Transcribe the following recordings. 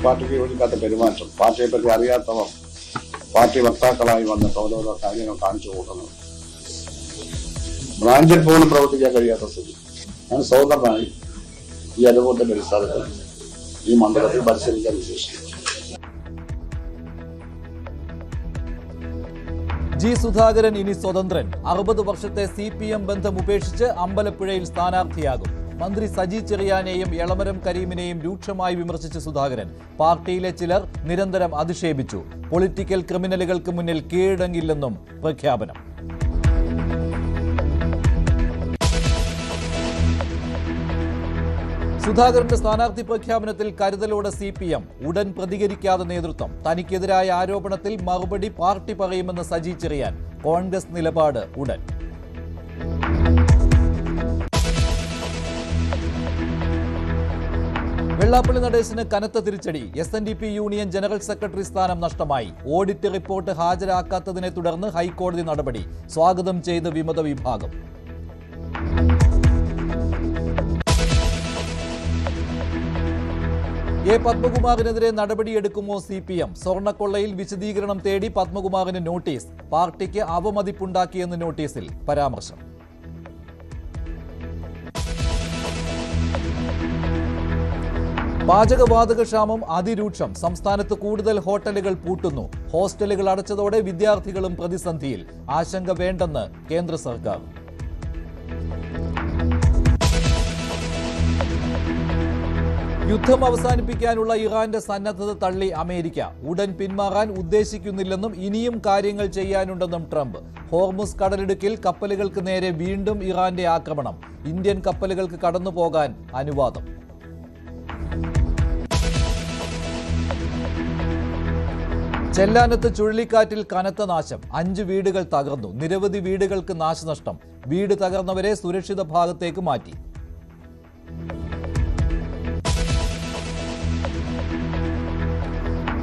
പാർട്ടിക്ക് യോജിക്കാത്ത പെരുമാറ്റം, പാർട്ടിയെ പറ്റി അറിയാത്തവർ പാർട്ടി വക്താക്കളായി വന്നിട്ട് ഓരോരോ കാര്യങ്ങൾ കാണിച്ചു കൊടുക്കുന്നത്, ബ്രാഞ്ചിൽ പോലും പ്രവർത്തിക്കാൻ കഴിയാത്ത സ്ഥിതി. ഞാൻ സ്വതന്ത്രമായി ഈ അനുഭവത്തിന്റെ അടിസ്ഥാനത്തിൽ ഈ മണ്ഡലത്തിൽ മത്സരിക്കാൻ ഉദ്ദേശിക്കുന്നു. ജി സുധാകരൻ ഇനി സ്വതന്ത്രൻ. 60 വർഷത്തെ CPM ബന്ധം ഉപേക്ഷിച്ച് അമ്പലപ്പുഴയിൽ സ്ഥാനാർത്ഥിയാകും. മന്ത്രി സജി ചെറിയാനെയും എളമരം കരീമിനെയും രൂക്ഷമായി വിമർശിച്ച സുധാകരൻ പാർട്ടിയിലെ ചിലർ നിരന്തരം അധിക്ഷേപിച്ചു. പൊളിറ്റിക്കൽ ക്രിമിനലുകൾക്ക് മുന്നിൽ കീഴടങ്ങില്ലെന്നും പ്രഖ്യാപനം. സുധാകരന്റെ സ്ഥാനാർത്ഥി പ്രഖ്യാപനത്തിൽ കരുതലോടെ CPM. ഉടൻ പ്രതികരിക്കാതെ നേതൃത്വം. തനിക്കെതിരായ ആരോപണത്തിൽ മറുപടി പാർട്ടി പറയുമെന്ന് സജി ചെറിയാൻ. കോൺഗ്രസ് നിലപാട് ഉടൻ. വെള്ളാപ്പള്ളി നടേശന് കനത്ത തിരിച്ചടി. SNDP യൂണിയൻ ജനറൽ സെക്രട്ടറി സ്ഥാനം നഷ്ടമായി. ഓഡിറ്റ് റിപ്പോർട്ട് ഹാജരാക്കാത്തതിനെ തുടർന്ന് ഹൈക്കോടതി നടപടി. സ്വാഗതം ചെയ്ത് വിമത വിഭാഗം. പത്മകുമാറിനെതിരെ നടപടിയെടുക്കുമോ CPM? സ്വർണ്ണക്കൊള്ളയിൽ വിശദീകരണം തേടി പത്മകുമാറിന് നോട്ടീസ്. പാർട്ടിക്ക് അവമതിപ്പുണ്ടാക്കിയെന്ന് നോട്ടീസിൽ പരാമർശം. പാചകവാതകക്ഷാമം അതിരൂക്ഷം. സംസ്ഥാനത്ത് കൂടുതൽ ഹോട്ടലുകൾ പൂട്ടുന്നു. ഹോസ്റ്റലുകൾ അടച്ചതോടെ വിദ്യാർത്ഥികളും പ്രതിസന്ധിയിൽ. ആശങ്ക വേണ്ടെന്ന് കേന്ദ്ര സർക്കാർ. യുദ്ധം അവസാനിപ്പിക്കാനുള്ള ഇറാന്റെ സന്നദ്ധത തള്ളി അമേരിക്ക. ഉടൻ പിന്മാറാൻ ഉദ്ദേശിക്കുന്നില്ലെന്നും ഇനിയും കാര്യങ്ങൾ ചെയ്യാനുണ്ടെന്നും ട്രംപ്. ഹോർമുസ് കടലിടുക്കിൽ കപ്പലുകൾക്ക് നേരെ വീണ്ടും ഇറാന്റെ ആക്രമണം. ഇന്ത്യൻ കപ്പലുകൾക്ക് കടന്നുപോകാൻ അനുവാദം. ചെല്ലാനത്ത് ചുഴലിക്കാറ്റിൽ കനത്ത നാശം. 5 വീടുകൾ തകർന്നു. നിരവധി വീടുകൾക്ക് നാശനഷ്ടം. വീട് തകർന്നവരെ സുരക്ഷിത ഭാഗത്തേക്ക് മാറ്റി.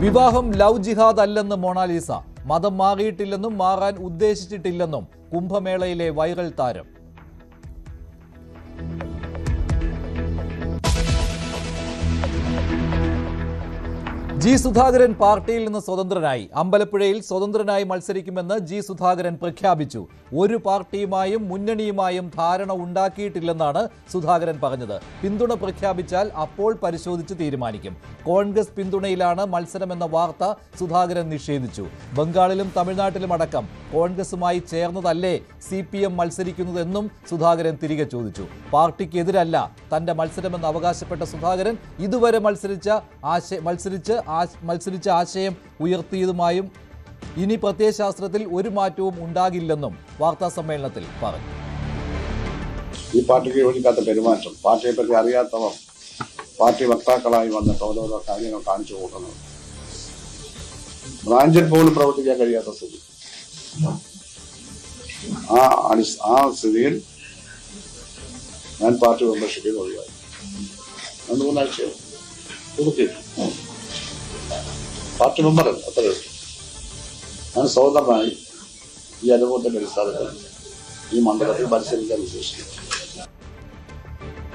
വിവാഹം ലവ് ജിഹാദ് അല്ലെന്ന് മൊണാലിസ. മതം മാറിയിട്ടില്ലെന്നും മാറാൻ ഉദ്ദേശിച്ചിട്ടില്ലെന്നും കുംഭമേളയിലെ വൈറൽ താരം. ജി സുധാകരൻ പാർട്ടിയിൽ നിന്ന് സ്വതന്ത്രനായി. അമ്പലപ്പുഴയിൽ സ്വതന്ത്രനായി മത്സരിക്കുമെന്ന് ജി സുധാകരൻ പ്രഖ്യാപിച്ചു. ഒരു പാർട്ടിയുമായും മുന്നണിയുമായും ധാരണ ഉണ്ടാക്കിയിട്ടില്ലെന്നാണ് സുധാകരൻ പറഞ്ഞത്. പിന്തുണ പ്രഖ്യാപിച്ചാൽ അപ്പോൾ പരിശോധിച്ച് തീരുമാനിക്കും. കോൺഗ്രസ് പിന്തുണയിലാണ് മത്സരമെന്ന വാർത്ത സുധാകരൻ നിഷേധിച്ചു. ബംഗാളിലും തമിഴ്നാട്ടിലും അടക്കം കോൺഗ്രസുമായി ചേർന്നതല്ലേ CPM മത്സരിക്കുന്നതെന്നും സുധാകരൻ തിരികെ ചോദിച്ചു. പാർട്ടിക്കെതിരല്ല തന്റെ മത്സരമെന്ന് അവകാശപ്പെട്ട സുധാകരൻ ഇതുവരെ മത്സരിച്ച ആശയം ഉയർത്തിയതുമായും ഇനി പ്രത്യയശാസ്ത്രത്തിൽ ഒരു മാറ്റവും ഉണ്ടാകില്ലെന്നും വാർത്താ സമ്മേളനത്തിൽ പറഞ്ഞു. ഈ പാർട്ടിക്ക് യോജിക്കാത്ത പെരുമാറ്റം, പാർട്ടിയെ പറ്റി അറിയാത്തവർ പാർട്ടി വക്താക്കളായി വന്നിട്ട് ഓരോരോ കാര്യങ്ങൾ കാണിച്ചു കൊടുക്കുന്നത്, ബ്രാഞ്ചിൽ പോലും പ്രവർത്തിക്കാൻ കഴിയാത്ത സ്ഥിതി. ആ സ്ഥിതിയിൽ ഞാൻ പാർട്ടി മെമ്പർഷിപ്പിൽ ഒഴിവായി. 2-3 ആഴ്ച പുതുക്കി പാർട്ടി മെമ്പർ അത്ര. ഞാൻ സ്വതന്ത്രമായി ഈ അനുഭവത്തിന്റെ അടിസ്ഥാനത്തിൽ ഈ മണ്ഡലത്തിൽ മത്സരിക്കാൻ ഉദ്ദേശിക്കുന്നു.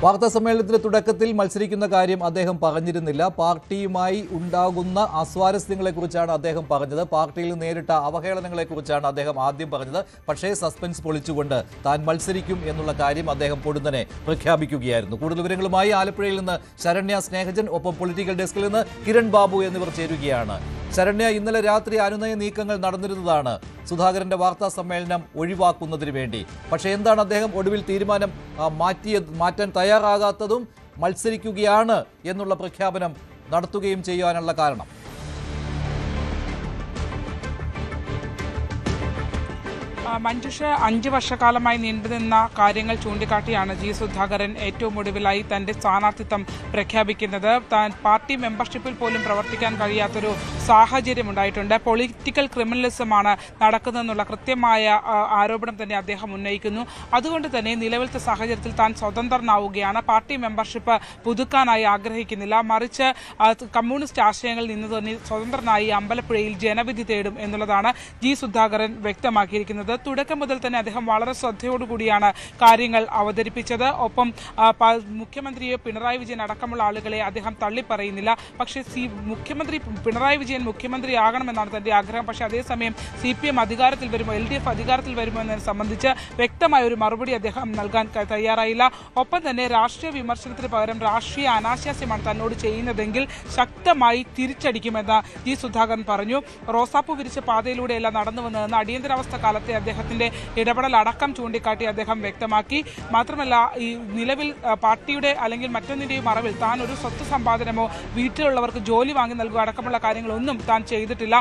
വാർത്താ സമ്മേളനത്തിന്റെ തുടക്കത്തിൽ മത്സരിക്കുന്ന കാര്യം അദ്ദേഹം പറഞ്ഞിരുന്നില്ല. പാർട്ടിയുമായി ഉണ്ടാകുന്ന അസ്വാരസ്യങ്ങളെക്കുറിച്ചാണ് അദ്ദേഹം പറഞ്ഞത്. പാർട്ടിയിൽ നേരിട്ട അവഹേളനങ്ങളെക്കുറിച്ചാണ് അദ്ദേഹം ആദ്യം പറഞ്ഞത്. പക്ഷേ സസ്പെൻസ് പൊളിച്ചുകൊണ്ട് താൻ മത്സരിക്കും എന്നുള്ള കാര്യം അദ്ദേഹം പൊടുന്നനെ പ്രഖ്യാപിക്കുകയായിരുന്നു. കൂടുതൽ വിവരങ്ങളുമായി ആലപ്പുഴയിൽ നിന്ന് ശരണ്യ സ്നേഹജൻ, ഒപ്പം പൊളിറ്റിക്കൽ ഡെസ്കിൽ നിന്ന് കിരൺ ബാബു എന്നിവർ ചേരുകയാണ്. ശരണ്യ, ഇന്നലെ രാത്രി അനുനയ നീക്കങ്ങൾ നടന്നിരുന്നതാണ് സുധാകരന്റെ വാർത്താ സമ്മേളനം ഒഴിവാക്കുന്നതിന് വേണ്ടി. പക്ഷേ എന്താണ് അദ്ദേഹം ഒടുവിൽ തീരുമാനം മാറ്റാൻ തയ്യാറാകാത്തതും മത്സരിക്കുകയാണ് എന്നുള്ള പ്രഖ്യാപനം നടത്തുകയും ചെയ്യാനുള്ള കാരണം? മഞ്ജുഷ, 5 വർഷക്കാലമായി നീണ്ടുനിന്ന കാര്യങ്ങൾ ചൂണ്ടിക്കാട്ടിയാണ് ജി സുധാകരൻ ഏറ്റവും ഒടുവിലായി തന്റെ സ്ഥാനാർത്ഥിത്വം പ്രഖ്യാപിക്കുന്നത്. താൻ പാർട്ടി മെമ്പർഷിപ്പിൽ പോലും പ്രവർത്തിക്കാൻ കഴിയാത്തൊരു സാഹചര്യം ഉണ്ടായിട്ടുണ്ട്. പൊളിറ്റിക്കൽ ക്രിമിനലിസമാണ് നടക്കുന്നതെന്നുള്ള കൃത്യമായ ആരോപണം തന്നെ അദ്ദേഹം ഉന്നയിക്കുന്നു. അതുകൊണ്ട് തന്നെ നിലവിലത്തെ സാഹചര്യത്തിൽ താൻ സ്വതന്ത്രനാവുകയാണ്. പാർട്ടി മെമ്പർഷിപ്പ് പുതുക്കാനായി ആഗ്രഹിക്കുന്നില്ല. മറിച്ച് കമ്മ്യൂണിസ്റ്റ് ആശയങ്ങളിൽ നിന്ന് തന്നെ സ്വതന്ത്രനായി അമ്പലപ്പുഴയിൽ ജനവിധി തേടും എന്നുള്ളതാണ് ജി സുധാകരൻ വ്യക്തമാക്കിയിരിക്കുന്നത്. തുടക്കം മുതൽ തന്നെ അദ്ദേഹം വളരെ ശ്രദ്ധയോടുകൂടിയാണ് കാര്യങ്ങൾ അവതരിപ്പിച്ചത്. ഒപ്പം മുഖ്യമന്ത്രിയെ പിണറായി വിജയൻ അടക്കമുള്ള ആളുകളെ അദ്ദേഹം തള്ളിപ്പറയുന്നില്ല. പക്ഷേ മുഖ്യമന്ത്രി പിണറായി വിജയൻ മുഖ്യമന്ത്രിയാകണമെന്നാണ് തന്റെ ആഗ്രഹം. പക്ഷേ അതേസമയം CPM അധികാരത്തിൽ വരുമോ, LDF അധികാരത്തിൽ വരുമോ എന്നതിനെ സംബന്ധിച്ച് വ്യക്തമായ ഒരു മറുപടി അദ്ദേഹം നൽകാൻ തയ്യാറായില്ല. ഒപ്പം തന്നെ രാഷ്ട്രീയ വിമർശനത്തിന് പകരം രാഷ്ട്രീയ അനാശാസ്യമാണ് തന്നോട് ചെയ്യുന്നതെങ്കിൽ ശക്തമായി തിരിച്ചടിക്കുമെന്ന് ജി സുധാകരൻ പറഞ്ഞു. റോസാപ്പൂ വിരിച്ച പാതയിലൂടെയല്ല നടന്നു വന്നതെന്ന് അടിയന്തരാവസ്ഥ കാലത്തെ അദ്ദേഹത്തിന്റെ ഇടപെടൽ അടക്കം ചൂണ്ടിക്കാട്ടി അദ്ദേഹം വ്യക്തമാക്കി. മാത്രമല്ല, ഈ നിലവിൽ പാർട്ടിയുടെ അല്ലെങ്കിൽ മറ്റൊന്നിന്റെയും മറവിൽ താൻ ഒരു സ്വത്ത് സമ്പാദനമോ വീട്ടിലുള്ളവർക്ക് ജോലി വാങ്ങി നൽകുക അടക്കമുള്ള കാര്യങ്ങളൊന്നും താൻ ചെയ്തിട്ടില്ല.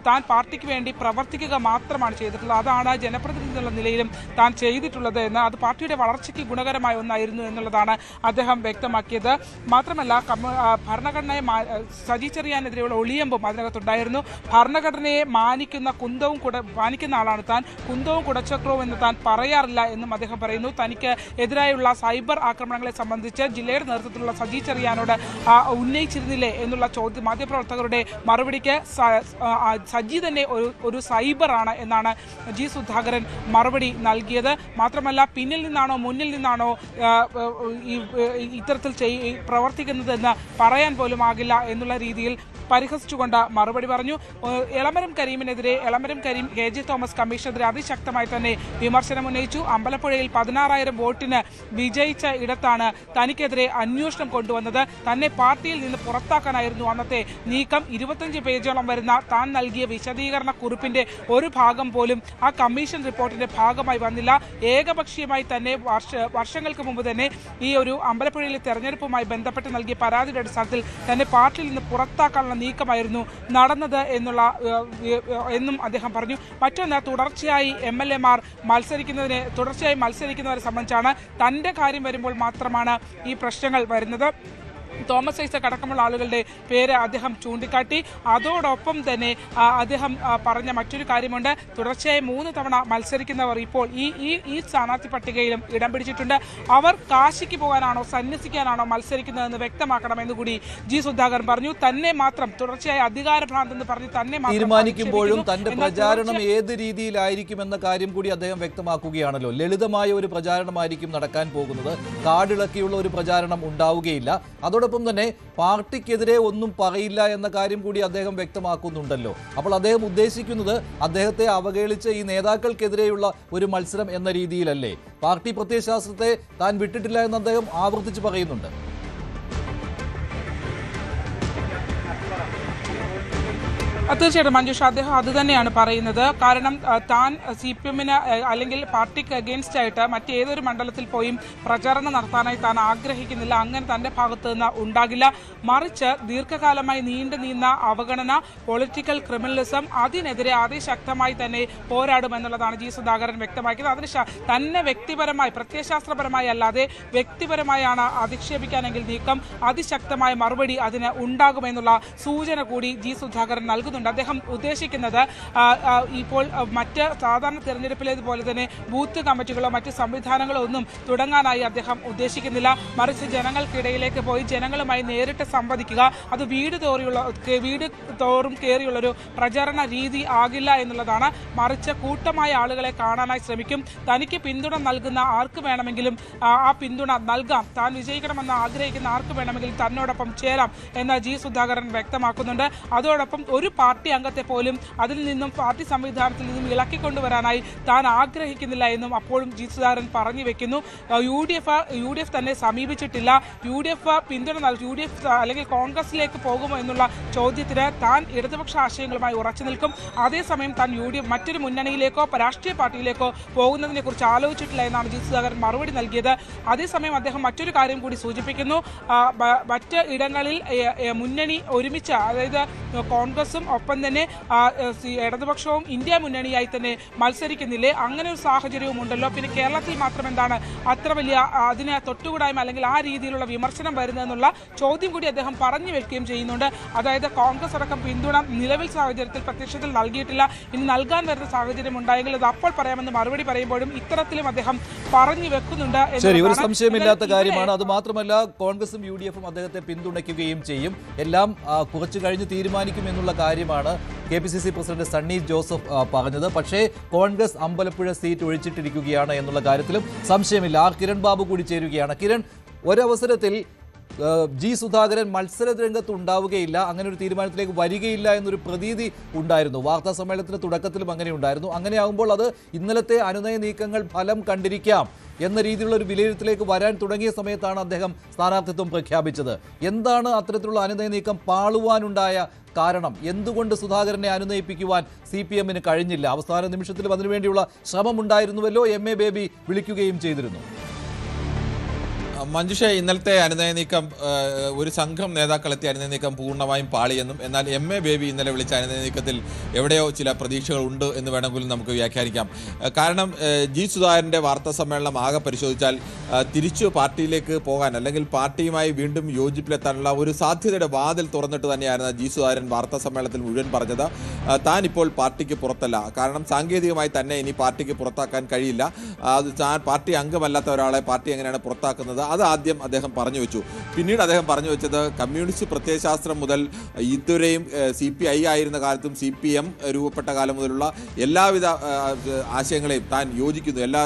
താൻ പാർട്ടിക്ക് വേണ്ടി പ്രവർത്തിക്കുക മാത്രമാണ് ചെയ്തിട്ടുള്ളത്. അതാണ് ജനപ്രതിനിധി എന്നുള്ള നിലയിലും താൻ ചെയ്തിട്ടുള്ളത് എന്ന്, അത് പാർട്ടിയുടെ വളർച്ചയ്ക്ക് ഗുണകരമായ ഒന്നായിരുന്നു എന്നുള്ളതാണ് അദ്ദേഹം വ്യക്തമാക്കിയത്. മാത്രമല്ല, ഭരണഘടനയെ സജി ചെറിയാനെതിരെയുള്ള ഒളിയമ്പും അതിനകത്തുണ്ടായിരുന്നു. ഭരണഘടനയെ മാനിക്കുന്ന ആളാണ് താൻ, കുന്തവും കുടച്ചക്രവും എന്ന് താൻ പറയാറില്ല എന്നും അദ്ദേഹം പറയുന്നു. തനിക്ക് എതിരായുള്ള സൈബർ ആക്രമണങ്ങളെ സംബന്ധിച്ച് ജില്ലയുടെ നേതൃത്വത്തിലുള്ള സജി ചെറിയാനോട് ഉന്നയിച്ചിരുന്നില്ലേ എന്നുള്ള ചോദ്യം മാധ്യമപ്രവർത്തകരുടെ മറുപടിക്ക് സജി തന്നെ ഒരു സൈബറാണ് എന്നാണ് ജി സുധാകരൻ മറുപടി നൽകിയത്. മാത്രമല്ല, പിന്നിൽ നിന്നാണോ മുന്നിൽ നിന്നാണോ ഇത്തരത്തിൽ പ്രവർത്തിക്കുന്നതെന്ന് പറയാൻ പോലും ആകില്ല എന്നുള്ള രീതിയിൽ പരിഹസിച്ചുകൊണ്ട് മറുപടി പറഞ്ഞു. എളമരം കരീം KJ തോമസ് കമ്മീഷനെതിരെ അതിശക്തമായി തന്നെ വിമർശനം ഉന്നയിച്ചു. അമ്പലപ്പുഴയിൽ 16,000 വോട്ടിന് വിജയിച്ച ഇടത്താണ് തനിക്കെതിരെ അന്വേഷണം കൊണ്ടുവന്നത്. തന്നെ പാർട്ടിയിൽ നിന്ന് പുറത്താക്കാനായിരുന്നു അന്നത്തെ നീക്കം. 25 പേജോളം വരുന്ന താൻ നൽകിയ വിശദീകരണ കുറിപ്പിന്റെ ഒരു ഭാഗം പോലും ആ കമ്മീഷൻ റിപ്പോർട്ടിന്റെ ഭാഗമായി വന്നില്ല. ഏകപക്ഷീയമായി തന്നെ വർഷങ്ങൾക്ക് മുമ്പ് തന്നെ ഈ ഒരു അമ്പലപ്പുഴയിലെ തെരഞ്ഞെടുപ്പുമായി ബന്ധപ്പെട്ട് നൽകിയ പരാതിയുടെ അടിസ്ഥാനത്തിൽ തന്നെ പാർട്ടിയിൽ നിന്ന് പുറത്താക്കാനുള്ള നീക്കമായിരുന്നു നടന്നത് എന്നും അദ്ദേഹം പറഞ്ഞു. മറ്റൊന്ന്, തുടർച്ചയായി മത്സരിക്കുന്നവരെ സംബന്ധിച്ചാണ് തന്റെ കാര്യം വരുമ്പോൾ മാത്രമാണ് ഈ പ്രശ്നങ്ങൾ വരുന്നത്. തോമസ് ഐസക് അടക്കമുള്ള ആളുകളുടെ പേര് അദ്ദേഹം ചൂണ്ടിക്കാട്ടി. അതോടൊപ്പം തന്നെ അദ്ദേഹം പറഞ്ഞ മറ്റൊരു കാര്യമുണ്ട്. തുടർച്ചയായി 3 തവണ മത്സരിക്കുന്നവർ ഇപ്പോൾ ഈ സ്ഥാനാർത്ഥി പട്ടികയിലും ഇടം പിടിച്ചിട്ടുണ്ട്. അവർ കാശിക്ക് പോകാനാണോ സന്യസിക്കാനാണോ മത്സരിക്കുന്നതെന്ന് വ്യക്തമാക്കണമെന്ന് കൂടി ജി സുധാകരൻ പറഞ്ഞു. തന്നെ മാത്രം തുടർച്ചയായി അധികാരഭ്രാന്തെന്ന് പറഞ്ഞ് തന്നെ തീരുമാനിക്കുമ്പോഴും തന്റെ പ്രചാരണം ഏത് രീതിയിലായിരിക്കുമെന്ന കാര്യം കൂടി അദ്ദേഹം വ്യക്തമാക്കുകയാണല്ലോ. ലളിതമായ ഒരു പ്രചാരണമായിരിക്കും നടക്കാൻ പോകുന്നത്. കാടിളക്കിയുള്ള ഒരു പ്രചാരണം ഉണ്ടാവുകയില്ല. അതോടൊപ്പം തന്നെ പാർട്ടിക്കെതിരെ ഒന്നും പറയില്ല എന്ന കാര്യം കൂടി അദ്ദേഹം വ്യക്തമാക്കുന്നുണ്ടല്ലോ. അപ്പോൾ അദ്ദേഹം ഉദ്ദേശിക്കുന്നത് അദ്ദേഹത്തെ അവഹേളിച്ച ഈ നേതാക്കൾക്കെതിരെയുള്ള ഒരു മത്സരം എന്ന രീതിയിലല്ലേ? പാർട്ടി പ്രത്യയശാസ്ത്രത്തെ താൻ വിട്ടിട്ടില്ല എന്ന് അദ്ദേഹം ആവർത്തിച്ച് പറയുന്നുണ്ട്. തീർച്ചയായിട്ടും മഞ്ജുഷ, അദ്ദേഹം അത് തന്നെയാണ് പറയുന്നത്. കാരണം താൻ CPM-ന് അല്ലെങ്കിൽ പാർട്ടിക്ക് അഗെയിൻസ്റ്റ് ആയിട്ട് മറ്റേതൊരു മണ്ഡലത്തിൽ പോയും പ്രചാരണം നടത്താനായി താൻ ആഗ്രഹിക്കുന്നില്ല. അങ്ങനെ തന്റെ ഭാഗത്തു നിന്ന് ഉണ്ടാകില്ല. മറിച്ച് ദീർഘകാലമായി നീണ്ട അവഗണന, പൊളിറ്റിക്കൽ ക്രിമിനലിസം, അതിനെതിരെ അതിശക്തമായി തന്നെ പോരാടുമെന്നുള്ളതാണ് ജി സുധാകരൻ വ്യക്തമാക്കിയത്. അതിന് തന്നെ വ്യക്തിപരമായി പ്രത്യയശാസ്ത്രപരമായി അല്ലാതെ വ്യക്തിപരമായാണ് അധിക്ഷേപിക്കാനെങ്കിൽ നീക്കം, അതിശക്തമായ മറുപടി അതിന് ഉണ്ടാകുമെന്നുള്ള സൂചന കൂടി ജി സുധാകരൻ നൽകുന്നുണ്ട്. അദ്ദേഹം ഉദ്ദേശിക്കുന്നത് ഇപ്പോൾ മറ്റ് സാധാരണ തെരഞ്ഞെടുപ്പിലേതുപോലെ തന്നെ ബൂത്ത് കമ്മിറ്റികളോ മറ്റ് സംവിധാനങ്ങളോ ഒന്നും തുടങ്ങാനായി അദ്ദേഹം ഉദ്ദേശിക്കുന്നില്ല. മറിച്ച് ജനങ്ങൾക്കിടയിലേക്ക് പോയി ജനങ്ങളുമായി നേരിട്ട് സംവദിക്കുക, അത് വീട് തോറും കയറിയുള്ളൊരു പ്രചരണ രീതി ആകില്ല എന്നുള്ളതാണ്. മറിച്ച് കൂട്ടമായ ആളുകളെ കാണാനായി ശ്രമിക്കും. തനിക്ക് പിന്തുണ നൽകുന്ന ആർക്ക് വേണമെങ്കിലും ആ പിന്തുണ നൽകാം. താൻ വിജയിക്കണമെന്ന് ആഗ്രഹിക്കുന്ന ആർക്ക് വേണമെങ്കിലും തന്നോടൊപ്പം ചേരാം എന്ന് ജി സുധാകരൻ വ്യക്തമാക്കുന്നുണ്ട്. അതോടൊപ്പം ഒരു പാർട്ടി അംഗത്തെ പോലും അതിൽ നിന്നും പാർട്ടി സംവിധാനത്തിൽ നിന്നും ഇളക്കിക്കൊണ്ടുവരാനായി താൻ ആഗ്രഹിക്കുന്നില്ല എന്നും അപ്പോഴും ജി സുധാകരൻ പറഞ്ഞു വെക്കുന്നു. UDF തന്നെ സമീപിച്ചിട്ടില്ല. UDF അല്ലെങ്കിൽ കോൺഗ്രസിലേക്ക് പോകുമോ എന്നുള്ള ചോദ്യത്തിന് താൻ ഇടതുപക്ഷ ആശയങ്ങളുമായി ഉറച്ചു നിൽക്കും. അതേസമയം താൻ UDF മറ്റൊരു മുന്നണിയിലേക്കോ രാഷ്ട്രീയ പാർട്ടിയിലേക്കോ പോകുന്നതിനെ കുറിച്ച് ആലോചിച്ചിട്ടില്ല എന്നാണ് ജി സുധാകരൻ മറുപടി നൽകിയത്. അതേസമയം അദ്ദേഹം മറ്റൊരു കാര്യം കൂടി സൂചിപ്പിക്കുന്നു. മറ്റ് ഇടങ്ങളിൽ മുന്നണി ഒരുമിച്ച്, അതായത് കോൺഗ്രസും ഒപ്പം തന്നെ ഇടതുപക്ഷവും ഇന്ത്യ മുന്നണിയായി തന്നെ മത്സരിക്കുന്നില്ലേ, അങ്ങനെ ഒരു സാഹചര്യവും ഉണ്ടല്ലോ. പിന്നെ കേരളത്തിൽ മാത്രം എന്താണ് അത്ര വലിയ അതിന് തൊട്ടുകൂടായ്മ അല്ലെങ്കിൽ ആ രീതിയിലുള്ള വിമർശനം വരുന്നതെന്നുള്ള ചോദ്യം കൂടി അദ്ദേഹം പറഞ്ഞു വെക്കുകയും ചെയ്യുന്നുണ്ട്. അതായത് കോൺഗ്രസ് അടക്കം പിന്തുണ നിലവിൽ സാഹചര്യത്തിൽ പ്രത്യക്ഷത്തിൽ നൽകിയിട്ടില്ല. ഇനി നൽകാൻ വരുന്ന സാഹചര്യം ഉണ്ടായെങ്കിൽ അത് അപ്പോൾ പറയാമെന്ന് മറുപടി പറയുമ്പോഴും ഇത്തരത്തിലും അദ്ദേഹം പറഞ്ഞു വെക്കുന്നുണ്ട്. ശരി, ഒരു സംശയമില്ലാത്ത കാര്യമാണ്. അത് മാത്രമല്ല, കോൺഗ്രസും UDF-ഉം അദ്ദേഹത്തെ പിന്തുണയ്ക്കുകയും ചെയ്യും. എല്ലാം കുറച്ചു കഴിഞ്ഞ് തീരുമാനിക്കും എന്നുള്ള കാര്യം കാര്യമാണ് KPCC പ്രസിഡന്റ് സണ്ണി ജോസഫ് പറഞ്ഞത്. പക്ഷേ കോൺഗ്രസ് അമ്പലപ്പുഴ സീറ്റ് ഒഴിച്ചിട്ടിരിക്കുകയാണ് എന്നുള്ള കാര്യത്തിലും സംശയമില്ല. കിരൺ ബാബു കൂടി ചേരുകയാണ്. കിരൺ, ഒരവസരത്തിൽ ജി സുധാകരൻ മത്സര രംഗത്ത് ഉണ്ടാവുകയില്ല, അങ്ങനെ ഒരു തീരുമാനത്തിലേക്ക് വരികയില്ല എന്നൊരു പ്രതീതി ഉണ്ടായിരുന്നു. വാർത്താ സമ്മേളനത്തിന്റെ തുടക്കത്തിലും അങ്ങനെ ഉണ്ടായിരുന്നു. അങ്ങനെയാകുമ്പോൾ അത് ഇന്നലത്തെ അനുനയ നീക്കങ്ങൾ ഫലം കണ്ടിരിക്കാം എന്ന രീതിയിലുള്ള ഒരു വിലയിരുത്തലേക്ക് വരാൻ തുടങ്ങിയ സമയത്താണ് അദ്ദേഹം സ്ഥാനാർത്ഥിത്വം പ്രഖ്യാപിച്ചത്. എന്താണ് അത്തരത്തിലുള്ള അനുനയ നീക്കം പാളുവാനുണ്ടായ കാരണം? എന്തുകൊണ്ട് സുധാകരനെ അനുനയിപ്പിക്കുവാൻ CPM-ന് കഴിഞ്ഞില്ല? അവസാന നിമിഷത്തിലും അതിനുവേണ്ടിയുള്ള ശ്രമമുണ്ടായിരുന്നുവല്ലോ, MA ബേബി വിളിക്കുകയും ചെയ്തിരുന്നു. മഞ്ജുഷ, ഇന്നലത്തെ അനുനയ നീക്കം ഒരു സംഘം നേതാക്കളെത്തിയ അനുനയ നീക്കം പൂർണ്ണമായും പാളിയെന്നും എന്നാൽ MA ബേബി ഇന്നലെ വിളിച്ച അനുനയ നീക്കത്തിൽ എവിടെയോ ചില പ്രതീക്ഷകൾ ഉണ്ട് എന്ന് വേണമെങ്കിലും നമുക്ക് വ്യാഖ്യാനിക്കാം. കാരണം ജി സുധാകരൻ്റെ വാർത്താ സമ്മേളനം ആകെ പരിശോധിച്ചാൽ തിരിച്ചു പാർട്ടിയിലേക്ക് പോകാൻ അല്ലെങ്കിൽ പാർട്ടിയുമായി വീണ്ടും യോജിപ്പിലെത്താനുള്ള ഒരു സാധ്യതയുടെ വാതിൽ തുറന്നിട്ട് തന്നെയായിരുന്നു ജി സുധാകരൻ വാർത്താ സമ്മേളനത്തിൽ മുഴുവൻ പറഞ്ഞത്. താൻ ഇപ്പോൾ പാർട്ടിക്ക് പുറത്തല്ല, കാരണം സാങ്കേതികമായി തന്നെ ഇനി പാർട്ടിക്ക് പുറത്താക്കാൻ കഴിയില്ല. അത് താൻ പാർട്ടി അംഗമല്ലാത്ത ഒരാളെ പാർട്ടി എങ്ങനെയാണ് പുറത്താക്കുന്നത് അത് ആദ്യം അദ്ദേഹം പറഞ്ഞു വെച്ചു. പിന്നീട് അദ്ദേഹം പറഞ്ഞു വെച്ചത് കമ്മ്യൂണിസ്റ്റ് പ്രത്യയശാസ്ത്രം മുതൽ ഇതുവരെയും CPI ആയിരുന്ന കാലത്തും CPM രൂപപ്പെട്ട കാലം മുതലുള്ള എല്ലാവിധ ആശയങ്ങളെയും താൻ യോജിക്കുന്നു. എല്ലാ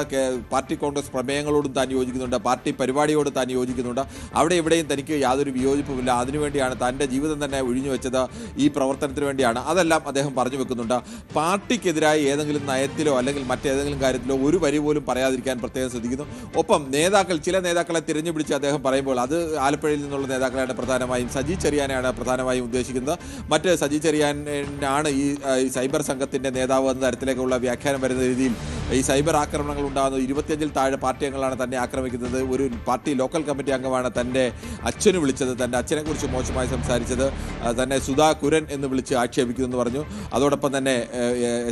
പാർട്ടി കോൺഗ്രസ് പ്രമേയങ്ങളോടും താൻ യോജിക്കുന്നുണ്ട്, പാർട്ടി പരിപാടിയോട് താൻ യോജിക്കുന്നുണ്ട്. അവിടെ ഇവിടെയും തനിക്ക് യാതൊരു വിയോജിപ്പുമില്ല. അതിനുവേണ്ടിയാണ് തൻ്റെ ജീവിതം തന്നെ ഒഴിഞ്ഞു വെച്ചത്, ഈ പ്രവർത്തനത്തിന് വേണ്ടിയാണ്. അതെല്ലാം അദ്ദേഹം പറഞ്ഞു വെക്കുന്നുണ്ട്. പാർട്ടിക്കെതിരായി ഏതെങ്കിലും നയത്തിലോ അല്ലെങ്കിൽ മറ്റേതെങ്കിലും കാര്യത്തിലോ ഒരു വരി പോലും പറയാതിരിക്കാൻ പ്രത്യേകം ശ്രദ്ധിക്കുന്നു. ഒപ്പം ചില നേതാക്കളെ തിരഞ്ഞുപിടിച്ച് അദ്ദേഹം പറയുമ്പോൾ അത് ആലപ്പുഴയിൽ നിന്നുള്ള നേതാക്കളാണ് പ്രധാനമായും, സജി ചെറിയാനെയാണ് പ്രധാനമായും ഉദ്ദേശിക്കുന്നത്. മറ്റ് സജി ചെറിയാനാണ് ഈ സൈബർ സംഘത്തിൻ്റെ നേതാവ് എന്ന തരത്തിലേക്കുള്ള വ്യാഖ്യാനം വരുന്ന രീതിയിൽ ഈ സൈബർ ആക്രമണങ്ങൾ ഉണ്ടാകുന്നത് 25-ൽ താഴെ പാർട്ടി അംഗങ്ങളാണ് തന്നെ ആക്രമിക്കുന്നത്. ഒരു പാർട്ടി ലോക്കൽ കമ്മിറ്റി അംഗമാണ് തൻ്റെ അച്ഛന് വിളിച്ചത്, തൻ്റെ അച്ഛനെക്കുറിച്ച് മോശമായി സംസാരിച്ചത്, തന്നെ സുധാ കുരൻ എന്ന് വിളിച്ച് ആക്ഷേപിക്കുമെന്ന് പറഞ്ഞു. അതോടൊപ്പം തന്നെ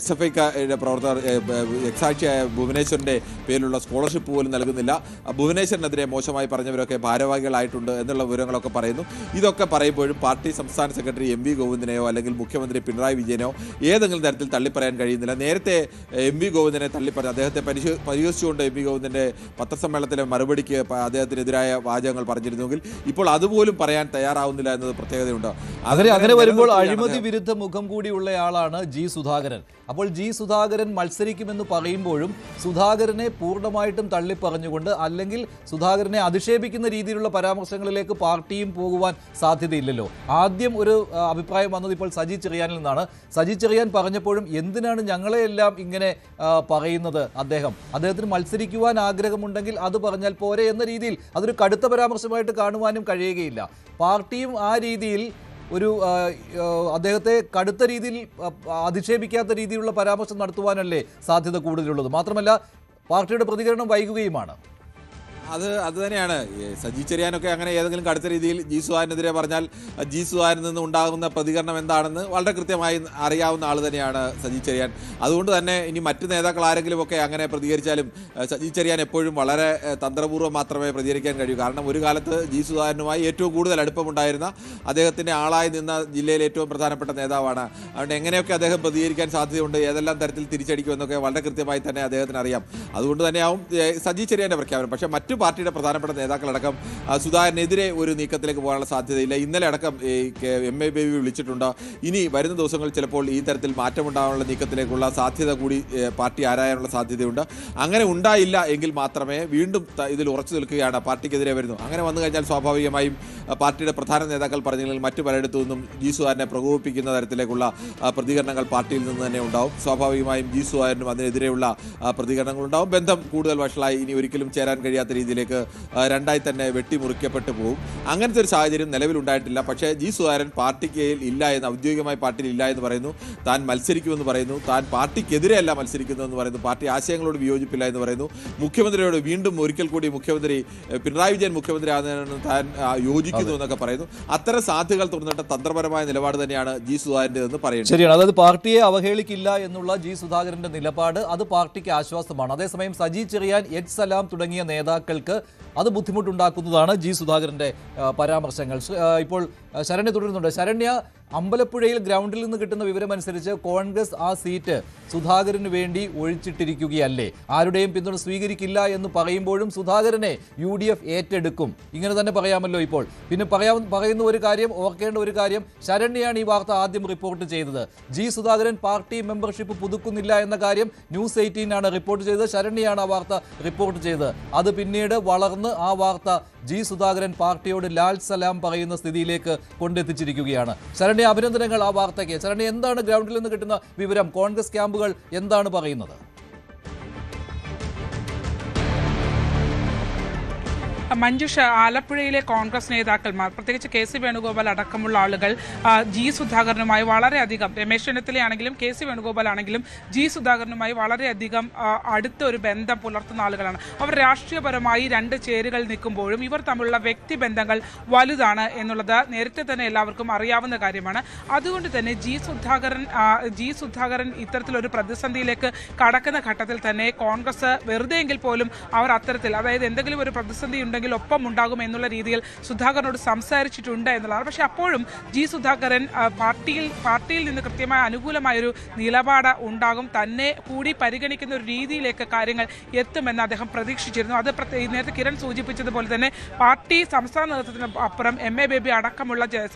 SFIയുടെ പ്രവർത്തകർ എക്സാക്ഷിയായ ഭുവനേശ്വറിൻ്റെ പേരിലുള്ള സ്കോളർഷിപ്പ് പോലും നൽകുന്നില്ല, ഭുവനേശ്വറിനെതിരെ മോശമായി പറഞ്ഞവരൊക്കെ ഭാരവാഹികളായിട്ടുണ്ട് എന്നുള്ള വിവരങ്ങളൊക്കെ പറയുന്നു. ഇതൊക്കെ പറയുമ്പോഴും പാർട്ടി സംസ്ഥാന സെക്രട്ടറി MV ഗോവിന്ദനെയോ അല്ലെങ്കിൽ മുഖ്യമന്ത്രി പിണറായി വിജയനോ ഏതെങ്കിലും തരത്തിൽ തള്ളിപ്പറയാൻ കഴിയുന്നില്ല. നേരത്തെ MV ഗോവിന്ദനെ തള്ളിപ്പറഞ്ഞു, അദ്ദേഹത്തെ പരിഹസിച്ചുകൊണ്ട് MV ഗോവിന്ദൻ്റെ പത്രസമ്മേളനത്തിലെ മറുപടിക്ക് അദ്ദേഹത്തിനെതിരായ വാചകങ്ങൾ പറഞ്ഞിരുന്നുവെങ്കിൽ ഇപ്പോൾ അതുപോലും പറയാൻ തയ്യാറാവുന്നില്ല എന്നത് പ്രത്യേകതയുണ്ട്. അങ്ങനെ വരുമ്പോൾ അഴിമതി വിരുദ്ധ മുഖം കൂടിയുള്ളയാളാണ് ജി സുധാകരൻ. അപ്പോൾ ജി സുധാകരൻ മത്സരിക്കുമെന്ന് പറയുമ്പോഴും സുധാകരനെ പൂർണ്ണമായിട്ടും തള്ളിപ്പറഞ്ഞുകൊണ്ട് അല്ലെങ്കിൽ സുധാകരനെ അധിക്ഷേപിക്കുന്ന രീതിയിലുള്ള പരാമർശങ്ങളിലേക്ക് പാർട്ടിയും പോകുവാൻ സാധ്യതയില്ലല്ലോ. ആദ്യം ഒരു അഭിപ്രായം വന്നത് ഇപ്പോൾ സജി ചെറിയാനിൽ നിന്നാണ്. സജി ചെറിയാൻ പറഞ്ഞപ്പോഴും എന്തിനാണ് ഞങ്ങളെയെല്ലാം ഇങ്ങനെ പറയുന്നത്, അദ്ദേഹത്തിന് മത്സരിക്കുവാൻ ആഗ്രഹമുണ്ടെങ്കിൽ അത് പറഞ്ഞാൽ പോരെ എന്ന രീതിയിൽ അതൊരു കടുത്ത പരാമർശമായിട്ട് കാണുവാനും കഴിയുകയില്ല. പാർട്ടിയും ആ രീതിയിൽ ഒരു അദ്ദേഹത്തെ കടുത്ത രീതിയിൽ അധിക്ഷേപിക്കാത്ത രീതിയിലുള്ള പരാമർശം നടത്തുവാനല്ലേ സാധ്യത കൂടുതലുള്ളത്. മാത്രമല്ല പാർട്ടിയുടെ പ്രതികരണം വൈകുകയുമാണ്. അത് തന്നെയാണ്. സജി ചെറിയാനൊക്കെ അങ്ങനെ ഏതെങ്കിലും കടുത്ത രീതിയിൽ ജി സുധാകരനെതിരെ പറഞ്ഞാൽ ജി സുധാകരനിൽ നിന്ന് ഉണ്ടാകുന്ന പ്രതികരണം എന്താണെന്ന് വളരെ കൃത്യമായി അറിയാവുന്ന ആൾ തന്നെയാണ് സജി ചെറിയാൻ. അതുകൊണ്ട് തന്നെ ഇനി മറ്റ് നേതാക്കൾ ആരെങ്കിലുമൊക്കെ അങ്ങനെ പ്രതികരിച്ചാലും സജി ചെറിയാൻ എപ്പോഴും വളരെ തന്ത്രപൂർവ്വം മാത്രമേ പ്രതികരിക്കാൻ കഴിയൂ. കാരണം ഒരു കാലത്ത് ജി സുധാകരനുമായി ഏറ്റവും കൂടുതൽ അടുപ്പമുണ്ടായിരുന്ന അദ്ദേഹത്തിൻ്റെ ആളായി നിന്ന ജില്ലയിലെ ഏറ്റവും പ്രധാനപ്പെട്ട നേതാവാണ്. അതുകൊണ്ട് എങ്ങനെയൊക്കെ അദ്ദേഹം പ്രതികരിക്കാൻ സാധ്യതയുണ്ട്, ഏതെല്ലാം തരത്തിൽ തിരിച്ചടിക്കുമെന്നൊക്കെ വളരെ കൃത്യമായി തന്നെ അദ്ദേഹത്തിന് അറിയാം. അതുകൊണ്ട് തന്നെയാവും സജി ചെറിയാൻ്റെ പ്രഖ്യാപനം. പക്ഷേ മറ്റു പാർട്ടിയുടെ പ്രധാനപ്പെട്ട നേതാക്കളടക്കം സുധാകരനെതിരെ ഒരു നീക്കത്തിലേക്ക് പോകാനുള്ള സാധ്യതയില്ല. ഇന്നലെ അടക്കം MA ബേബി വിളിച്ചിട്ടുണ്ട്. ഇനി വരുന്ന ദിവസങ്ങളിൽ ചിലപ്പോൾ ഈ തരത്തിൽ മാറ്റമുണ്ടാകാനുള്ള നീക്കത്തിലേക്കുള്ള സാധ്യത കൂടി പാർട്ടി ആരായാനുള്ള സാധ്യതയുണ്ട്. അങ്ങനെ ഉണ്ടായില്ല എങ്കിൽ മാത്രമേ വീണ്ടും ഇതിൽ ഉറച്ചു നിൽക്കുകയാണ്, പാർട്ടിക്കെതിരെ വരുന്നു. അങ്ങനെ വന്നു കഴിഞ്ഞാൽ സ്വാഭാവികമായും പാർട്ടിയുടെ പ്രധാന നേതാക്കൾ പറഞ്ഞെങ്കിൽ മറ്റു പലയിടത്തു നിന്നും ജി സുധാകരനെ പ്രകോപിപ്പിക്കുന്ന തരത്തിലേക്കുള്ള പ്രതികരണങ്ങൾ പാർട്ടിയിൽ നിന്ന് തന്നെ ഉണ്ടാവും. സ്വാഭാവികമായും ജി സുധാകരനും അതിനെതിരെയുള്ള പ്രതികരണങ്ങളുണ്ടാവും. ബന്ധം കൂടുതൽ വഷളായി ഇനി ഒരിക്കലും ചേരാൻ കഴിയാത്ത രീതിയിലേക്ക് രണ്ടായി തന്നെ വെട്ടിമുറിക്കപ്പെട്ടു പോകും. അങ്ങനത്തെ ഒരു സാഹചര്യം നിലവിലുണ്ടായിട്ടില്ല. പക്ഷേ ജി സുധാകരൻ പാർട്ടിക്ക് ഇല്ല എന്ന്, ഔദ്യോഗികമായി പാർട്ടിയിൽ ഇല്ല എന്ന് പറയുന്നു. താൻ മത്സരിക്കുമെന്ന് പറയുന്നു. താൻ പാർട്ടിക്കെതിരെയല്ല മത്സരിക്കുന്നതെന്ന് പറയുന്നു. പാർട്ടി ആശയങ്ങളോട് വിയോജിപ്പില്ല എന്ന് പറയുന്നു. മുഖ്യമന്ത്രിയോട് വീണ്ടും ഒരിക്കൽ കൂടി മുഖ്യമന്ത്രി പിണറായി വിജയൻ മുഖ്യമന്ത്രി ആകുന്നതിന് താൻ യോജിക്കുന്നു എന്നൊക്കെ പറയുന്നു. അത്തരം സാധ്യതകൾ തുറന്നിട്ട തന്ത്രപരമായ നിലപാട് തന്നെയാണ് ജി സുധാകരൻ്റെതെന്ന് പറയുന്നത്. ശരിയാണ്. അതായത് പാർട്ടിയെ അവഹേളിക്കില്ല എന്നുള്ള ജി സുധാകരന്റെ നിലപാട് അത് പാർട്ടിക്ക് ആശ്വാസമാണ്. അതേസമയം സജി ചെറിയാൻ, എച്ച് സലാം തുടങ്ങിയ നേതാക്കൾക്ക് അത് ബുദ്ധിമുട്ടുണ്ടാക്കുന്നതാണ് ജി സുധാകരന്റെ പരാമർശങ്ങൾ. ഇപ്പോൾ ശരണ്യ തുടരുന്നുണ്ട്. ശരണ്യ, അമ്പലപ്പുഴയിൽ ഗ്രൗണ്ടിൽ നിന്ന് കിട്ടുന്ന വിവരമനുസരിച്ച് കോൺഗ്രസ് ആ സീറ്റ് സുധാകരന് വേണ്ടി ഒഴിച്ചിട്ടിരിക്കുകയല്ലേ? ആരുടെയും പിന്തുണ സ്വീകരിക്കില്ല എന്ന് പറയുമ്പോഴും സുധാകരനെ UDF ഏറ്റെടുക്കും, ഇങ്ങനെ തന്നെ പറയാമല്ലോ ഇപ്പോൾ. പിന്നെ പറയുന്ന ഒരു കാര്യം, ഓർക്കേണ്ട ഒരു കാര്യം, ശരണ്യയാണ് ഈ വാർത്ത ആദ്യം റിപ്പോർട്ട് ചെയ്തത്. ജി സുധാകരൻ പാർട്ടി മെമ്പർഷിപ്പ് പുതുക്കുന്നില്ല എന്ന കാര്യം News 18 ആണ് റിപ്പോർട്ട് ചെയ്തത്. ശരണ്യയാണ് ആ വാർത്ത റിപ്പോർട്ട് ചെയ്തത്. അത് പിന്നീട് വളർന്ന് ആ വാർത്ത ജി സുധാകരൻ പാർട്ടിയോട് ലാൽ സലാം പറയുന്ന സ്ഥിതിയിലേക്ക് കൊണ്ടെത്തിച്ചിരിക്കുകയാണ്. ശരണ്യ, അഭിനന്ദനങ്ങൾ ആ വാർത്തയ്ക്ക്. ശരണ്യ, എന്താണ് ഗ്രൗണ്ടിൽ നിന്ന് കിട്ടുന്ന വിവരം? കോൺഗ്രസ് ക്യാമ്പുകൾ എന്താണ് പറയുന്നത്? മഞ്ജുഷ, ആലപ്പുഴയിലെ കോൺഗ്രസ് നേതാക്കന്മാർ, പ്രത്യേകിച്ച് KC വേണുഗോപാൽ അടക്കമുള്ള ആളുകൾ ജി സുധാകരനുമായി വളരെയധികം, രമേശ് ചെന്നിത്തലയാണെങ്കിലും KC വേണുഗോപാൽ ആണെങ്കിലും ജി സുധാകരനുമായി വളരെയധികം അടുത്ത ഒരു ബന്ധം പുലർത്തുന്ന ആളുകളാണ്. അവർ രാഷ്ട്രീയപരമായി രണ്ട് ചേരുകൾ നിൽക്കുമ്പോഴും ഇവർ തമ്മിലുള്ള വ്യക്തിബന്ധങ്ങൾ വലുതാണ് എന്നുള്ളത് നേരത്തെ തന്നെ എല്ലാവർക്കും അറിയാവുന്ന കാര്യമാണ്. അതുകൊണ്ട് തന്നെ ജി സുധാകരൻ ഇത്തരത്തിലൊരു പ്രതിസന്ധിയിലേക്ക് കടക്കുന്ന ഘട്ടത്തിൽ തന്നെ കോൺഗ്രസ് വെറുതെയെങ്കിൽ പോലും അവർ അത്തരത്തിൽ, അതായത് എന്തെങ്കിലും ഒരു പ്രതിസന്ധി ഉണ്ടെങ്കിൽ ഒപ്പം ഉണ്ടാകും എന്നുള്ള രീതിയിൽ സുധാകരനോട് സംസാരിച്ചിട്ടുണ്ട് എന്നുള്ളതാണ്. പക്ഷെ അപ്പോഴും ജി സുധാകരൻ പാർട്ടിയിൽ നിന്ന് കൃത്യമായ അനുകൂലമായൊരു നിലപാട് ഉണ്ടാകും, തന്നെ കൂടി പരിഗണിക്കുന്ന ഒരു രീതിയിലേക്ക് കാര്യങ്ങൾ എത്തുമെന്ന് അദ്ദേഹം പ്രതീക്ഷിച്ചിരുന്നു. അത് നേരത്തെ കിരൺ സൂചിപ്പിച്ചതുപോലെ തന്നെ പാർട്ടി സംസ്ഥാന നേതൃത്വത്തിന് അപ്പുറം MA ബേബി അടക്കമുള്ള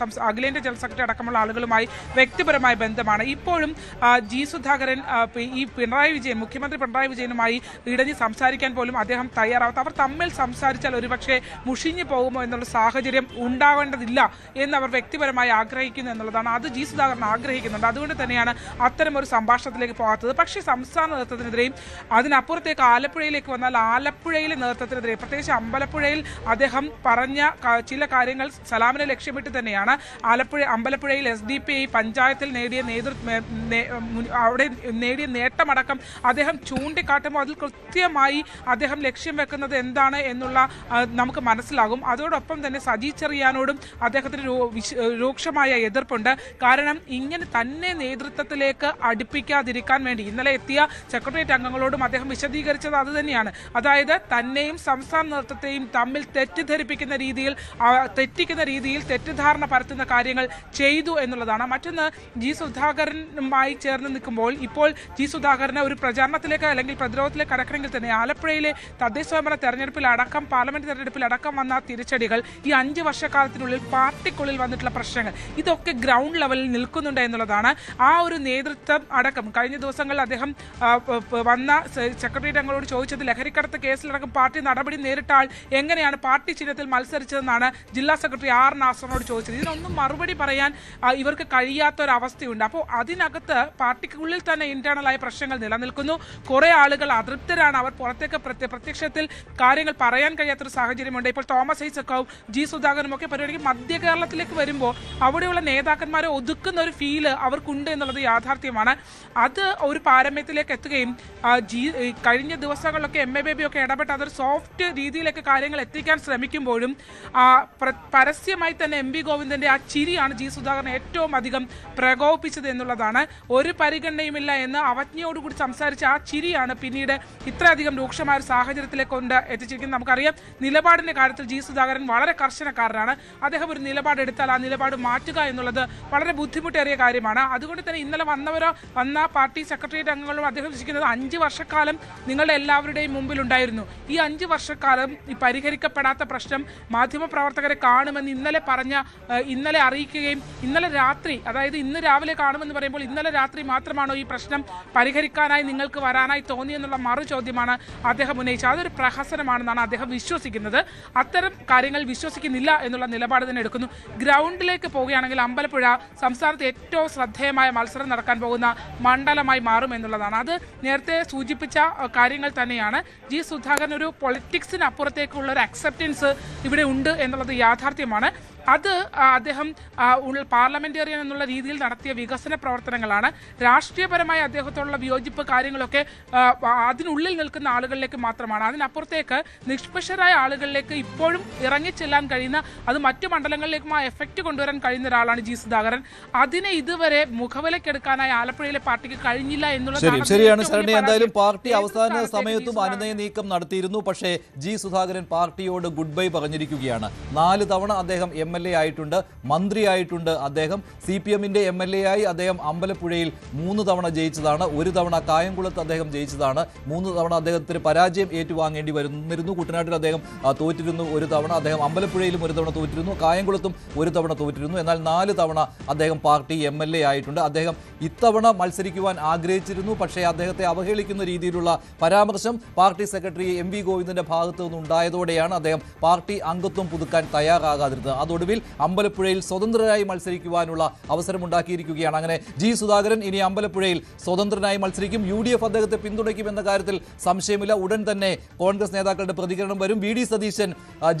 അഖിലേന്ത്യാ ജനറൽ സെക്രട്ടറി അടക്കമുള്ള ആളുകളുമായി വ്യക്തിപരമായ ബന്ധമാണ്. ഇപ്പോഴും ജി സുധാകരൻ ഈ മുഖ്യമന്ത്രി പിണറായി വിജയനുമായി ഇടഞ്ഞ് സംസാരിക്കാൻ പോലും അദ്ദേഹം തയ്യാറാവാത്ത, അവർ തമ്മിൽ സംസാരിച്ചാൽ ഒരുപക്ഷെ മുഷിഞ്ഞു പോകുമോ എന്നുള്ള സാഹചര്യം ഉണ്ടാവേണ്ടതില്ല എന്ന് അവർ വ്യക്തിപരമായി ആഗ്രഹിക്കുന്നു എന്നുള്ളതാണ്. അത് ജി സുധാകരൻ ആഗ്രഹിക്കുന്നുണ്ട്. അതുകൊണ്ട് തന്നെയാണ് അത്തരം ഒരു സംഭാഷണത്തിലേക്ക് പോകാത്തത്. പക്ഷേ സംസ്ഥാന നേതൃത്വത്തിനെതിരെയും അതിനപ്പുറത്തേക്ക് ആലപ്പുഴയിലേക്ക് വന്നാൽ ആലപ്പുഴയിലെ നേതൃത്വത്തിനെതിരെ, പ്രത്യേകിച്ച് അമ്പലപ്പുഴയിൽ അദ്ദേഹം പറഞ്ഞ ചില കാര്യങ്ങൾ സലാമിനെ ലക്ഷ്യമിട്ട് തന്നെയാണ്. അമ്പലപ്പുഴയിൽ SDPI പഞ്ചായത്തിൽ നേടിയ നേട്ടമടക്കം അദ്ദേഹം ചൂണ്ടിക്കാട്ടുമ്പോൾ അതിൽ കൃത്യമായി അദ്ദേഹം ലക്ഷ്യം വെക്കുന്നത് എന്താണ് എന്നുള്ള നമുക്ക് മനസ്സിലാകും. അതോടൊപ്പം തന്നെ സജി ചെറിയാനോടും അദ്ദേഹത്തിന് രൂക്ഷമായ എതിർപ്പുണ്ട്. കാരണം ഇങ്ങനെ തന്നെ നേതൃത്വത്തിലേക്ക് അടുപ്പിക്കാതിരിക്കാൻ വേണ്ടി ഇന്നലെ എത്തിയ സെക്രട്ടേറിയറ്റ് അംഗങ്ങളോടും അദ്ദേഹം വിശദീകരിച്ചത് അത് തന്നെയാണ്. അതായത് തന്നെയും സംസ്ഥാന നേതൃത്വത്തെയും തമ്മിൽ തെറ്റിദ്ധരിപ്പിക്കുന്ന രീതിയിൽ, തെറ്റിദ്ധാരണ പരത്തുന്ന കാര്യങ്ങൾ ചെയ്തു എന്നുള്ളതാണ്. മറ്റൊന്ന്, ജി സുധാകരനുമായി ചേർന്ന് നിൽക്കുമ്പോൾ ഇപ്പോൾ ജി സുധാകരന് ഒരു പ്രചാരണത്തിലേക്ക് അല്ലെങ്കിൽ പ്രതിരോധത്തിലേക്ക് കടക്കണമെങ്കിൽ തന്നെ ആലപ്പുഴയിലെ തദ്ദേശ സ്വയംഭരണ തെരഞ്ഞെടുപ്പിലടക്കം പാർലമെന്റ് തെരഞ്ഞെടുപ്പിലടക്കം വന്ന തിരിച്ചടികൾ, ഈ 5 വർഷക്കാലത്തിനുള്ളിൽ പാർട്ടിക്കുള്ളിൽ വന്നിട്ടുള്ള പ്രശ്നങ്ങൾ, ഇതൊക്കെ ഗ്രൗണ്ട് ലെവലിൽ നിൽക്കുന്നുണ്ട് എന്നുള്ളതാണ്. ആ ഒരു നേതൃത്വം അടക്കം കഴിഞ്ഞ ദിവസങ്ങളിൽ അദ്ദേഹം വന്ന സെക്രട്ടേറിയറ്റ് അംഗങ്ങളോട് ചോദിച്ചത്, ലഹരിക്കടത്ത് കേസിലടക്കം പാർട്ടി നടപടി നേരിട്ട ആൾ എങ്ങനെയാണ് പാർട്ടി ചിഹ്നത്തിൽ മത്സരിച്ചതെന്നാണ് ജില്ലാ സെക്രട്ടറി R നാസറിനോട് ചോദിച്ചത്. ഇതിനൊന്നും മറുപടി പറയാൻ ഇവർക്ക് കഴിയാത്തൊരവസ്ഥയുണ്ട്. അപ്പോൾ അതിനകത്ത് പാർട്ടിക്കുള്ളിൽ തന്നെ ഇന്റേണലായ പ്രശ്നങ്ങൾ നിലനിൽക്കുന്നു. കുറെ ആളുകൾ അതൃപ്തരാണ്. അവർ പുറത്തേക്ക് പ്രത്യക്ഷത്തിൽ കാര്യങ്ങൾ പറയാൻ കഴിയാത്തൊരു സാഹചര്യമുണ്ട്. ഇപ്പോൾ തോമസ് ഐസക്കും ജി സുധാകരനും ഒക്കെ പരിപാടിക്ക് മധ്യ കേരളത്തിലേക്ക് വരുമ്പോൾ അവിടെയുള്ള നേതാക്കന്മാരെ ഒതുക്കുന്ന ഒരു ഫീല് അവർക്കുണ്ട് എന്നുള്ളത് യാഥാർത്ഥ്യമാണ്. അത് ഒരു പാരമ്യത്തിലേക്ക് എത്തുകയും കഴിഞ്ഞ ദിവസങ്ങളിലൊക്കെ MA ബേബി ഒക്കെ ഇടപെട്ട് അതൊരു സോഫ്റ്റ് രീതിയിലേക്ക് കാര്യങ്ങൾ എത്തിക്കാൻ ശ്രമിക്കുമ്പോഴും പരസ്യമായി തന്നെ MP ഗോവിന്ദന്റെ ആ ചിരിയാണ് ജി സുധാകരനെ ഏറ്റവും അധികം പ്രകോപിപ്പിച്ചത് എന്നുള്ളതാണ്. ഒരു പരിഗണനയുമില്ല എന്ന് അവജ്ഞയോടുകൂടി സംസാരിച്ച ആ ചിരിയാണ് പിന്നീട് ഇത്രയധികം രൂക്ഷമായ ഒരു സാഹചര്യത്തിലേക്ക് കൊണ്ട് എത്തിച്ചിരിക്കുന്നത്. നമുക്കറിയാം, നിലപാടിന്റെ കാര്യത്തിൽ ജി സുധാകരൻ വളരെ കർശനക്കാരനാണ്. അദ്ദേഹം ഒരു നിലപാടെടുത്താൽ ആ നിലപാട് മാറ്റുക എന്നുള്ളത് വളരെ ബുദ്ധിമുട്ടേറിയ കാര്യമാണ്. അതുകൊണ്ട് തന്നെ ഇന്നലെ വന്ന പാർട്ടി സെക്രട്ടേറിയറ്റ് അംഗങ്ങളും അദ്ദേഹം വിശ്വസിക്കുന്നത് 5 വർഷക്കാലം നിങ്ങളുടെ എല്ലാവരുടെയും മുമ്പിലുണ്ടായിരുന്നു. ഈ 5 വർഷക്കാലം ഈ പരിഹരിക്കപ്പെടാത്ത പ്രശ്നം മാധ്യമപ്രവർത്തകരെ കാണുമെന്ന് ഇന്നലെ അറിയിക്കുകയും ഇന്നലെ രാത്രി, അതായത് ഇന്ന് രാവിലെ കാണുമെന്ന് പറയുമ്പോൾ ഇന്നലെ രാത്രി മാത്രമാണോ ഈ പ്രശ്നം പരിഹരിക്കാനായി നിങ്ങൾക്ക് വരാനായി തോന്നിയെന്നുള്ള മറു ചോദ്യമാണ് അദ്ദേഹം ഉന്നയിച്ചത്. അതൊരു പ്രഹസനമാണെന്നാണ് അദ്ദേഹം വിശ്വസിക്കുന്നത്. അത്തരം കാര്യങ്ങൾ വിശ്വസിക്കുന്നില്ല എന്നുള്ള നിലപാട് തന്നെ എടുക്കുന്നു. ഗ്രൗണ്ടിലേക്ക് പോവുകയാണെങ്കിൽ അമ്പലപ്പുഴ സംസ്ഥാനത്ത് ഏറ്റവും ശ്രദ്ധേയമായ മത്സരം നടക്കാൻ പോകുന്ന മണ്ഡലമായി മാറും എന്നുള്ളതാണ്. അത് നേരത്തെ സൂചിപ്പിച്ച കാര്യങ്ങൾ തന്നെയാണ്. ജി സുധാകരൻ ഒരു പൊളിറ്റിക്സിന് അപ്പുറത്തേക്കുള്ള ഒരു അക്സെപ്റ്റൻസ് ഇവിടെ ഉണ്ട് എന്നുള്ളത് യാഥാർത്ഥ്യമാണ്. അത് അദ്ദേഹം പാർലമെന്റേറിയൻ എന്നുള്ള രീതിയിൽ നടത്തിയ വികസന പ്രവർത്തനങ്ങളാണ്. രാഷ്ട്രീയപരമായ അദ്ദേഹത്തോടുള്ള വിയോജിപ്പ് കാര്യങ്ങളൊക്കെ അതിനുള്ളിൽ നിൽക്കുന്ന ആളുകളിലേക്ക് മാത്രമാണ്. അതിനപ്പുറത്തേക്ക് നിഷ്പക്ഷരായ ആളുകളിലേക്ക് ഇപ്പോഴും ഇറങ്ങിച്ചെല്ലാൻ കഴിയുന്ന, അത് മറ്റു മണ്ഡലങ്ങളിലേക്കും ആ എഫക്റ്റ് കൊണ്ടുവരാൻ കഴിയുന്ന ഒരാളാണ് ജി സുധാകരൻ. അതിനെ ഇതുവരെ മുഖവിലക്കെടുക്കാനായി ആലപ്പുഴയിലെ പാർട്ടിക്ക് കഴിഞ്ഞില്ല എന്നുള്ളതാണ്. ശരിയാണ് ശരണി. എന്തായാലും പാർട്ടി അവസാന സമയത്തും അനുനയ നീക്കം നടത്തിയിരുന്നു. പക്ഷേ ജി സുധാകരൻ പാർട്ടിയോട് ഗുഡ് ബൈ പറഞ്ഞിരിക്കുകയാണ്. 4 തവണ അദ്ദേഹം MLA MLA ആയിട്ടുണ്ട്, മന്ത്രിയായിട്ടുണ്ട്. അദ്ദേഹം CPM-ന്റെ MLA ആയി അദ്ദേഹം അമ്പലപ്പുഴയിൽ 3 തവണ ജയിച്ചതാണ്. 1 തവണ കായംകുളത്ത് അദ്ദേഹം ജയിച്ചതാണ്. 3 തവണ അദ്ദേഹത്തിന് പരാജയം ഏറ്റുവാങ്ങേണ്ടി വന്നിരുന്നു. കുട്ടനാട്ടിൽ അദ്ദേഹം തോറ്റിരുന്നു 1 തവണ. അദ്ദേഹം അമ്പലപ്പുഴയിലും 1 തവണ തോറ്റിരുന്നു. കായംകുളത്തും 1 തവണ തോറ്റിരുന്നു. എന്നാൽ 4 തവണ അദ്ദേഹം പാർട്ടി MLA ആയിട്ടുണ്ട്. അദ്ദേഹം ഇത്തവണ മത്സരിക്കുവാൻ ആഗ്രഹിച്ചിരുന്നു. പക്ഷേ അദ്ദേഹത്തെ അവഹേളിക്കുന്ന രീതിയിലുള്ള പരാമർശം പാർട്ടി സെക്രട്ടറി MV ഗോവിന്ദന്റെ ഭാഗത്തു നിന്നുണ്ടായതോടെയാണ് അദ്ദേഹം പാർട്ടി അംഗത്വം പുതുക്കാൻ തയ്യാറാകാതിരുന്നത്. അതൊടുവിൽ അമ്പലപ്പുഴയിൽ സ്വതന്ത്രരായി മത്സരിക്കുവാനുള്ള അവസരമുണ്ടാക്കിയിരിക്കുകയാണ്. അങ്ങനെ G. സുധാകരൻ ഇനി അമ്പലപ്പുഴയിൽ സ്വതന്ത്രനായി മത്സരിക്കും. UDF അദ്ദേഹത്തെ പിന്തുണയ്ക്കുമെന്ന കാര്യത്തിൽ സംശയമില്ല. ഉടൻ തന്നെ കോൺഗ്രസ് നേതാക്കളുടെ പ്രതികരണം വരും. VD Satheesan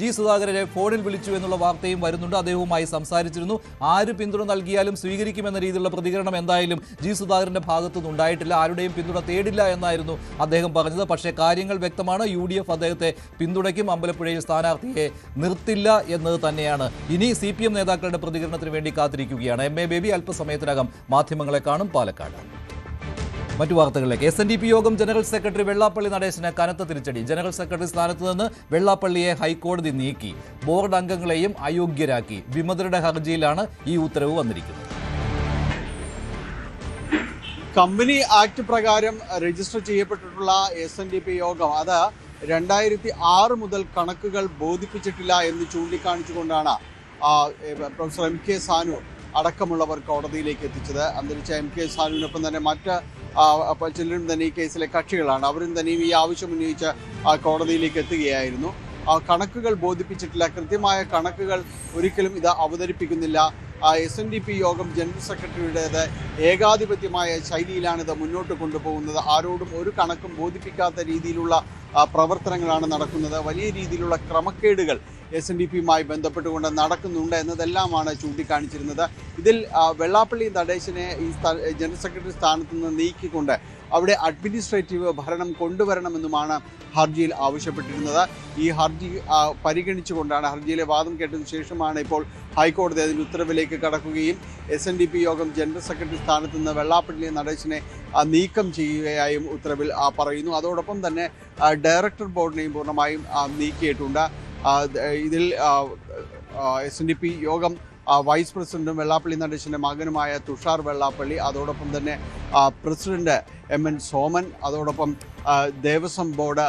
G. സുധാകരനെ ഫോണിൽ വിളിച്ചു എന്നുള്ള വാർത്തയും വരുന്നുണ്ട്. അദ്ദേഹവുമായി സംസാരിച്ചിരുന്നു. ആര് പിന്തുണ നൽകിയാലും സ്വീകരിക്കുമെന്ന രീതിയിലുള്ള പ്രതികരണം എന്തായാലും G. സുധാകരന്റെ ഭാഗത്തുനിന്ന് ഉണ്ടായിട്ടില്ല. ആരുടെയും പിന്തുണ തേടില്ല എന്നായിരുന്നു അദ്ദേഹം പറഞ്ഞത്. പക്ഷേ കാര്യങ്ങൾ വ്യക്തമാണ്. UDF അദ്ദേഹത്തെ പിന്തുണയ്ക്കും. അമ്പലപ്പുഴയിൽ സ്ഥാനാർത്ഥിയെ നിർത്തില്ല എന്നത് തന്നെയാണ്. ഇനി CPM നേതാക്കളുടെ പ്രതികരണത്തിന് വേണ്ടി കാത്തിരിക്കുകയാണ്. MA ബേബി അല്പസമയത്തിനകം മാധ്യമങ്ങളെ കാണും പാലക്കാട്. മറ്റു വാർത്തകളിലേക്ക്. SNDP യോഗം ജനറൽ സെക്രട്ടറി വെള്ളാപ്പള്ളി നടേശന് കനത്ത തിരിച്ചടി. ജനറൽ സെക്രട്ടറി സ്ഥാനത്ത് നിന്ന് വെള്ളാപ്പള്ളിയെ ഹൈക്കോടതി നീക്കി. ബോർഡ് അംഗങ്ങളെയും അയോഗ്യരാക്കി. വിമതരുടെ ഹർജിയിലാണ് ഈ ഉത്തരവ് വന്നിരിക്കുന്നത്. കമ്പനി ആക്ട് പ്രകാരം രജിസ്റ്റർ ചെയ്യപ്പെട്ടിട്ടുള്ള SNDP യോഗം അത് 2006 മുതൽ കണക്കുകൾ ബോധിപ്പിച്ചിട്ടില്ല എന്ന് ചൂണ്ടിക്കാണിച്ചുകൊണ്ടാണ് പ്രൊഫസർ MK സാനു അടക്കമുള്ളവർ കോടതിയിലേക്ക് എത്തിച്ചത്. അന്തരിച്ച MK സാനുവിനൊപ്പം തന്നെ മറ്റ് ചിലരും തന്നെ ഈ കേസിലെ കക്ഷികളാണ്. അവരും തന്നെയും ഈ ആവശ്യം ഉന്നയിച്ച് കോടതിയിലേക്ക് എത്തുകയായിരുന്നു. കണക്കുകൾ ബോധിപ്പിച്ചിട്ടില്ല, കൃത്യമായ കണക്കുകൾ ഒരിക്കലും ഇത് അവതരിപ്പിക്കുന്നില്ല. SNDP യോഗം ജനറൽ സെക്രട്ടറിയുടേത് ഏകാധിപത്യമായ ശൈലിയിലാണിത് മുന്നോട്ട് കൊണ്ടുപോകുന്നത്. ആരോടും ഒരു കണക്കും ബോധിപ്പിക്കാത്ത രീതിയിലുള്ള പ്രവർത്തനങ്ങളാണ് നടക്കുന്നത്. വലിയ രീതിയിലുള്ള ക്രമക്കേടുകൾ SNDP-യുമായി ബന്ധപ്പെട്ടുകൊണ്ട് നടക്കുന്നുണ്ട് എന്നതെല്ലാമാണ് ചൂണ്ടിക്കാണിച്ചിരുന്നത്. ഇതിൽ വെള്ളാപ്പള്ളി നടേശനെ ഈ ജനറൽ സെക്രട്ടറി സ്ഥാനത്ത് നിന്ന് നീക്കിക്കൊണ്ട് അവിടെ അഡ്മിനിസ്ട്രേറ്റീവ് ഭരണം കൊണ്ടുവരണമെന്നുമാണ് ഹർജിയിൽ ആവശ്യപ്പെട്ടിരുന്നത്. ഈ ഹർജി പരിഗണിച്ചുകൊണ്ടാണ്, ഹർജിയിലെ വാദം കേട്ടതിനു ശേഷമാണ് ഇപ്പോൾ ഹൈക്കോടതി അതിൻ്റെ ഉത്തരവിലേക്ക് കടക്കുകയും SNDP യോഗം ജനറൽ സെക്രട്ടറി സ്ഥാനത്ത് നിന്ന് വെള്ളാപ്പള്ളി നടേശനെ നീക്കം ചെയ്യുകയായും ഉത്തരവിൽ പറയുന്നു. അതോടൊപ്പം തന്നെ ഡയറക്ടർ ബോർഡിനെയും പൂർണ്ണമായും നീക്കിയിട്ടുണ്ട്. ഇതിൽ SNDP യോഗം വൈസ് പ്രസിഡന്റും വെള്ളാപ്പള്ളി നടേശൻ്റെ മകനുമായ തുഷാർ വെള്ളാപ്പള്ളി, അതോടൊപ്പം തന്നെ പ്രസിഡന്റ് MN സോമൻ, അതോടൊപ്പം ദേവസ്വം ബോർഡ്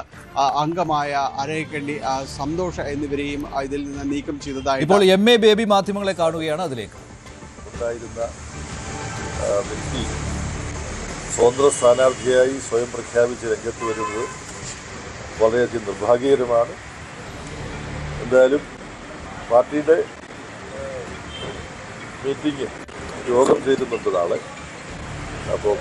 അംഗമായ അരയക്കണ്ടി സന്തോഷ് എന്നിവരെയും ഇതിൽ നിന്ന് നീക്കം ചെയ്തതായി ഇപ്പോൾ MA ബേബി മാധ്യമങ്ങളെ കാണുകയാണ്. അതിലേക്ക് ഉണ്ടായിരുന്ന വ്യക്തി സ്വതന്ത്ര സ്ഥാനാർത്ഥിയായി സ്വയം പ്രഖ്യാപിച്ച് രംഗത്ത് വരുന്നത് വളരെയധികം നിർഭാഗ്യകരമാണ്. എന്തായാലും പാർട്ടിയുടെ മീറ്റിംഗ് യോഗം ചെയ്തിട്ടുണ്ട് നാളെ. അപ്പം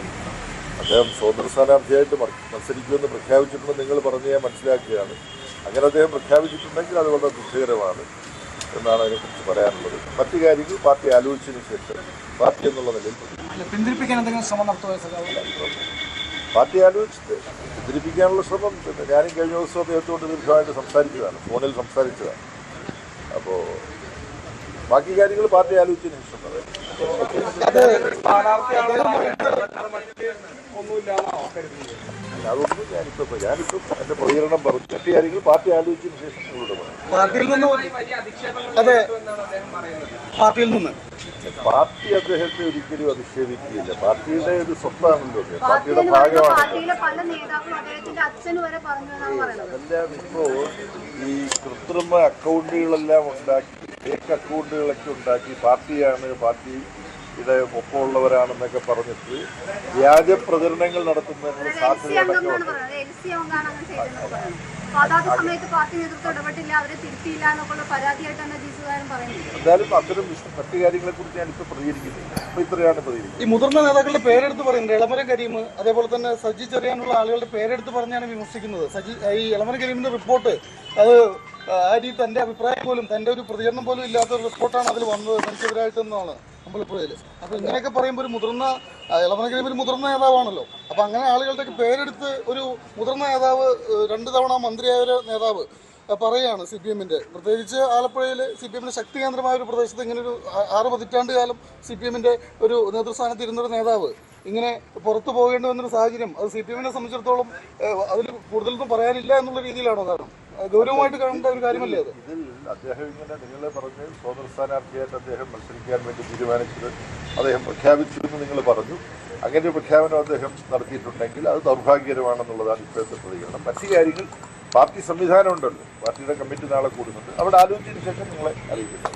അദ്ദേഹം സ്വതന്ത്ര സ്ഥാനാർത്ഥിയായിട്ട് മത്സരിക്കുമെന്ന് പ്രഖ്യാപിച്ചിട്ടുണ്ടെന്ന് നിങ്ങൾ പറഞ്ഞ് ഞാൻ മനസ്സിലാക്കുകയാണ്. അങ്ങനെ അദ്ദേഹം പ്രഖ്യാപിച്ചിട്ടുണ്ടെങ്കിൽ അത് വളരെ ദുഃഖകരമാണ് എന്നാണ് അതിനെക്കുറിച്ച് പറയാനുള്ളത്. മറ്റു കാര്യങ്ങൾ പാർട്ടി ആലോചിച്ചതിന് ശേഷം പാർട്ടി എന്നുള്ള നിലയിൽ പാർട്ടി ആലോചിച്ചിട്ട് പിന്തിരിപ്പിക്കാനുള്ള ശ്രമം ഞാനും കഴിഞ്ഞ ദിവസം അദ്ദേഹത്തോട് ദീർഘമായിട്ട് സംസാരിച്ചതാണ്, ഫോണിൽ സംസാരിച്ചതാണ്. അപ്പോൾ ബാക്കി കാര്യങ്ങൾ പാർട്ടി ആലോചിച്ചതിന് ശേഷം പറയാം. അതൊന്നും ഞാനിപ്പോൾ എൻ്റെ പ്രതികരണം പറഞ്ഞു. മറ്റു കാര്യങ്ങൾ പാർട്ടി ആലോചിച്ചതിന് ശേഷം നിങ്ങളോട് പറയാം. പാർട്ടി അദ്ദേഹത്തെ ഒരിക്കലും അധിക്ഷേപിക്കുകയില്ല. പാർട്ടിയുടെ ഒരു സ്വത്താണല്ലോ, പാർട്ടിയുടെ ഭാഗമാണ്. അതെല്ലാം ഇപ്പോൾ ഈ കൃത്രിമ അക്കൗണ്ടുകളെല്ലാം ഉണ്ടാക്കി, ഫേക്ക് അക്കൗണ്ടുകളൊക്കെ ഉണ്ടാക്കി പാർട്ടിയാണ്, പാർട്ടിയുടെ ഒപ്പമുള്ളവരാണെന്നൊക്കെ പറഞ്ഞിട്ട് വ്യാജ പ്രചരണങ്ങൾ നടത്തുന്നതിനുള്ള സാധ്യതകളൊക്കെ ഉണ്ട്. എന്തായാലും അത്തരം മറ്റു കാര്യങ്ങളെ കുറിച്ച് ഞാനിപ്പോൾ പ്രതികരിക്കുന്നില്ല. അപ്പൊ ഇത്രയാണ് പ്രതികരിക്കുന്നത്. ഈ മുതിർന്ന നേതാക്കളുടെ പേരെടുത്ത് പറയുന്നത് എളമരം കരീം, അതേപോലെ തന്നെ സജി ചെറിയാനുള്ള ആളുകളുടെ പേരെടുത്ത് പറഞ്ഞാണ് വിമർശിക്കുന്നത്. ഈ എളമരം കരീമിന്റെ റിപ്പോർട്ട് അത് ആര് തന്റെ അഭിപ്രായം പോലും, തന്റെ ഒരു പ്രതികരണം പോലും ഇല്ലാത്ത ഒരു റിപ്പോർട്ടാണ് അതിൽ വന്നത് തനിക്കെതിരായിട്ടെന്നാണ് അമ്പലപ്പുഴയിൽ. അപ്പൊ ഇങ്ങനെയൊക്കെ പറയുമ്പോൾ ഒരു മുതിർന്ന എളമരം കരീം ഒരു മുതിർന്ന നേതാവാണല്ലോ. അപ്പൊ അങ്ങനെ ആളുകളുടെയൊക്കെ പേരെടുത്ത് ഒരു മുതിർന്ന നേതാവ്, 2 തവണ മന്ത്രിയായ ഒരു നേതാവ് പറയുകയാണ് CPM-ന്റെ, പ്രത്യേകിച്ച് ആലപ്പുഴയിൽ CPM-ന്റെ ശക്തി കേന്ദ്രമായ ഒരു പ്രദേശത്ത് ഇങ്ങനെ ഒരു 6 പതിറ്റാണ്ട് കാലം CPM-ന്റെ ഒരു നേതൃസ്ഥാനത്ത് ഇരുന്നൊരു നേതാവ് ഇങ്ങനെ പുറത്തു പോകേണ്ടി വന്നൊരു സാഹചര്യം, അത് CPM-നെ സംബന്ധിച്ചിടത്തോളം അതിൽ കൂടുതലൊന്നും പറയാനില്ല എന്നുള്ള രീതിയിലാണോ കാരണം ഗൗരവമായിട്ട് കാണേണ്ട ഒരു കാര്യമല്ലേ അത്? ഇതിൽ അദ്ദേഹം ഇങ്ങനെ നിങ്ങൾ പറഞ്ഞ് സ്വതന്ത്ര സ്ഥാനാർത്ഥിയായിട്ട് അദ്ദേഹം മത്സരിക്കാൻ വേണ്ടി തീരുമാനിച്ചത് അദ്ദേഹം പ്രഖ്യാപിച്ചു എന്ന് നിങ്ങൾ പറഞ്ഞു. അങ്ങനെ ഒരു പ്രഖ്യാപനം അദ്ദേഹം നടത്തിയിട്ടുണ്ടെങ്കിൽ അത് ദൗർഭാഗ്യകരമാണെന്നുള്ളതാണ് ഇപ്പോഴത്തെ പ്രതികരണം. മറ്റു കാര്യങ്ങൾ പാർട്ടി സംവിധാനം ഉണ്ടല്ലോ, പാർട്ടിയുടെ കമ്മിറ്റി നാളെ കൂടുന്നുണ്ട്, അവിടെ ആലോചിച്ചതിന് ശേഷം നിങ്ങളെ അറിയിക്കുന്നു.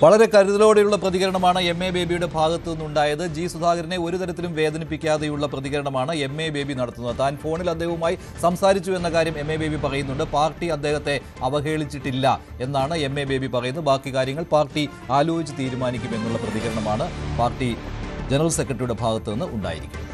വളരെ കരുതലോടെയുള്ള പ്രതികരണമാണ് എം.എ. ബേബിയുടെ ഭാഗത്തു നിന്നുണ്ടായത്. ജി സുധാകരനെ ഒരു തരത്തിലും വേദനിപ്പിക്കാതെയുള്ള പ്രതികരണമാണ് എം.എ. ബേബി നടത്തുന്നത്. താൻ ഫോണിൽ അദ്ദേഹവുമായി സംസാരിച്ചു എന്ന കാര്യം എം.എ. ബേബി പറയുന്നുണ്ട്. പാർട്ടി അദ്ദേഹത്തെ അവഹേളിച്ചിട്ടില്ല എന്നാണ് എം.എ. ബേബി പറയുന്നത്. ബാക്കി കാര്യങ്ങൾ പാർട്ടി ആലോചിച്ച് തീരുമാനിക്കുമെന്നുള്ള പ്രതികരണമാണ് പാർട്ടി ജനറൽ സെക്രട്ടറിയുടെ ഭാഗത്തു നിന്ന് ഉണ്ടായിരിക്കുന്നത്.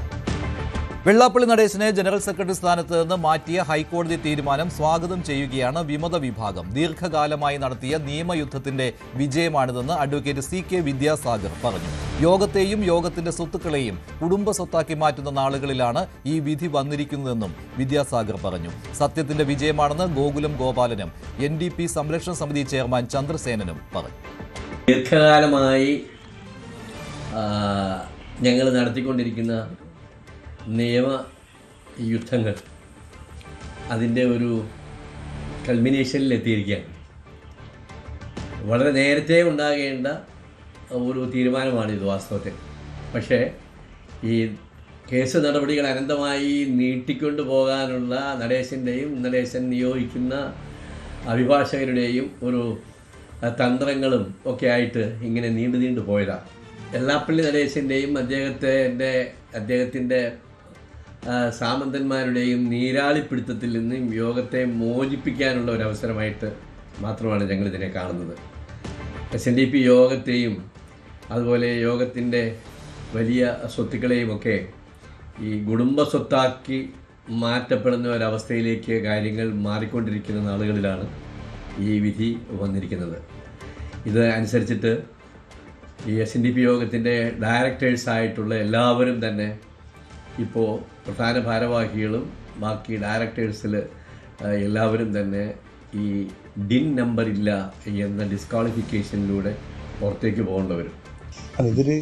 വെള്ളാപ്പള്ളി നടേശനെ ജനറൽ സെക്രട്ടറി സ്ഥാനത്ത് നിന്ന് മാറ്റിയ ഹൈക്കോടതി തീരുമാനം സ്വാഗതം ചെയ്യുകയാണ് വിമത വിഭാഗം. ദീർഘകാലമായി നടത്തിയ നിയമയുദ്ധത്തിന്റെ വിജയമാണിതെന്ന് അഡ്വക്കേറ്റ് CK വിദ്യാസാഗർ പറഞ്ഞു. യോഗത്തെയും യോഗത്തിന്റെ സ്വത്തുക്കളെയും കുടുംബ സ്വത്താക്കി മാറ്റുന്ന നാളുകളിലാണ് ഈ വിധി വന്നിരിക്കുന്നതെന്നും വിദ്യാസാഗർ പറഞ്ഞു. സത്യത്തിന്റെ വിജയമാണെന്ന് ഗോകുലം ഗോപാലനും NDP സംരക്ഷണ സമിതി ചെയർമാൻ ചന്ദ്രസേനനും പറഞ്ഞു. ദീർഘകാലമായി ഞങ്ങൾ നടത്തിക്കൊണ്ടിരിക്കുന്ന നിയമയുദ്ധങ്ങൾ അതിൻ്റെ ഒരു കൾമിനേഷനിൽ എത്തിയിരിക്കുകയാണ്. വളരെ നേരത്തെ ഉണ്ടാകേണ്ട ഒരു തീരുമാനമാണിത് വാസ്തവത്തിൽ. പക്ഷേ ഈ കേസ് നടപടികൾ അനന്തമായി നീട്ടിക്കൊണ്ടു പോകാനുള്ള നടേശൻ നിയോഗിക്കുന്ന അഭിഭാഷകരുടെയും ഒരു തന്ത്രങ്ങളും ഒക്കെ ആയിട്ട് ഇങ്ങനെ നീണ്ടു പോയതാണ്. വെള്ളാപ്പള്ളി നടേശൻ്റെയും അദ്ദേഹത്തിൻ്റെ സാമന്തന്മാരുടെയും നീരാളിപ്പിടുത്തത്തിൽ നിന്നും യോഗത്തെ മോചിപ്പിക്കാനുള്ള ഒരു അവസരമായിട്ട് മാത്രമാണ് ഞങ്ങളിതിനെ കാണുന്നത്. SNDP യോഗത്തെയും അതുപോലെ യോഗത്തിൻ്റെ വലിയ സ്വത്തുക്കളെയും ഒക്കെ ഈ കുടുംബ സ്വത്താക്കി മാറ്റപ്പെടുന്ന ഒരവസ്ഥയിലേക്ക് കാര്യങ്ങൾ മാറിക്കൊണ്ടിരിക്കുന്ന നാളുകളിലാണ് ഈ വിധി വന്നിരിക്കുന്നത്. ഇത് അനുസരിച്ചിട്ട് ഈ SNDP യോഗത്തിൻ്റെ ഡയറക്ടേഴ്സായിട്ടുള്ള എല്ലാവരും തന്നെ ഇപ്പോൾ പ്രധാന ഭാരവാഹികളും ബാക്കി ഡയറക്ടേഴ്സിൽ എല്ലാവരും തന്നെ ഈ DIN നമ്പർ ഇല്ല എന്ന ഡിസ്ക്വാളിഫിക്കേഷനിലൂടെ പുറത്തേക്ക് പോകേണ്ടി വരും. ഇതൊരു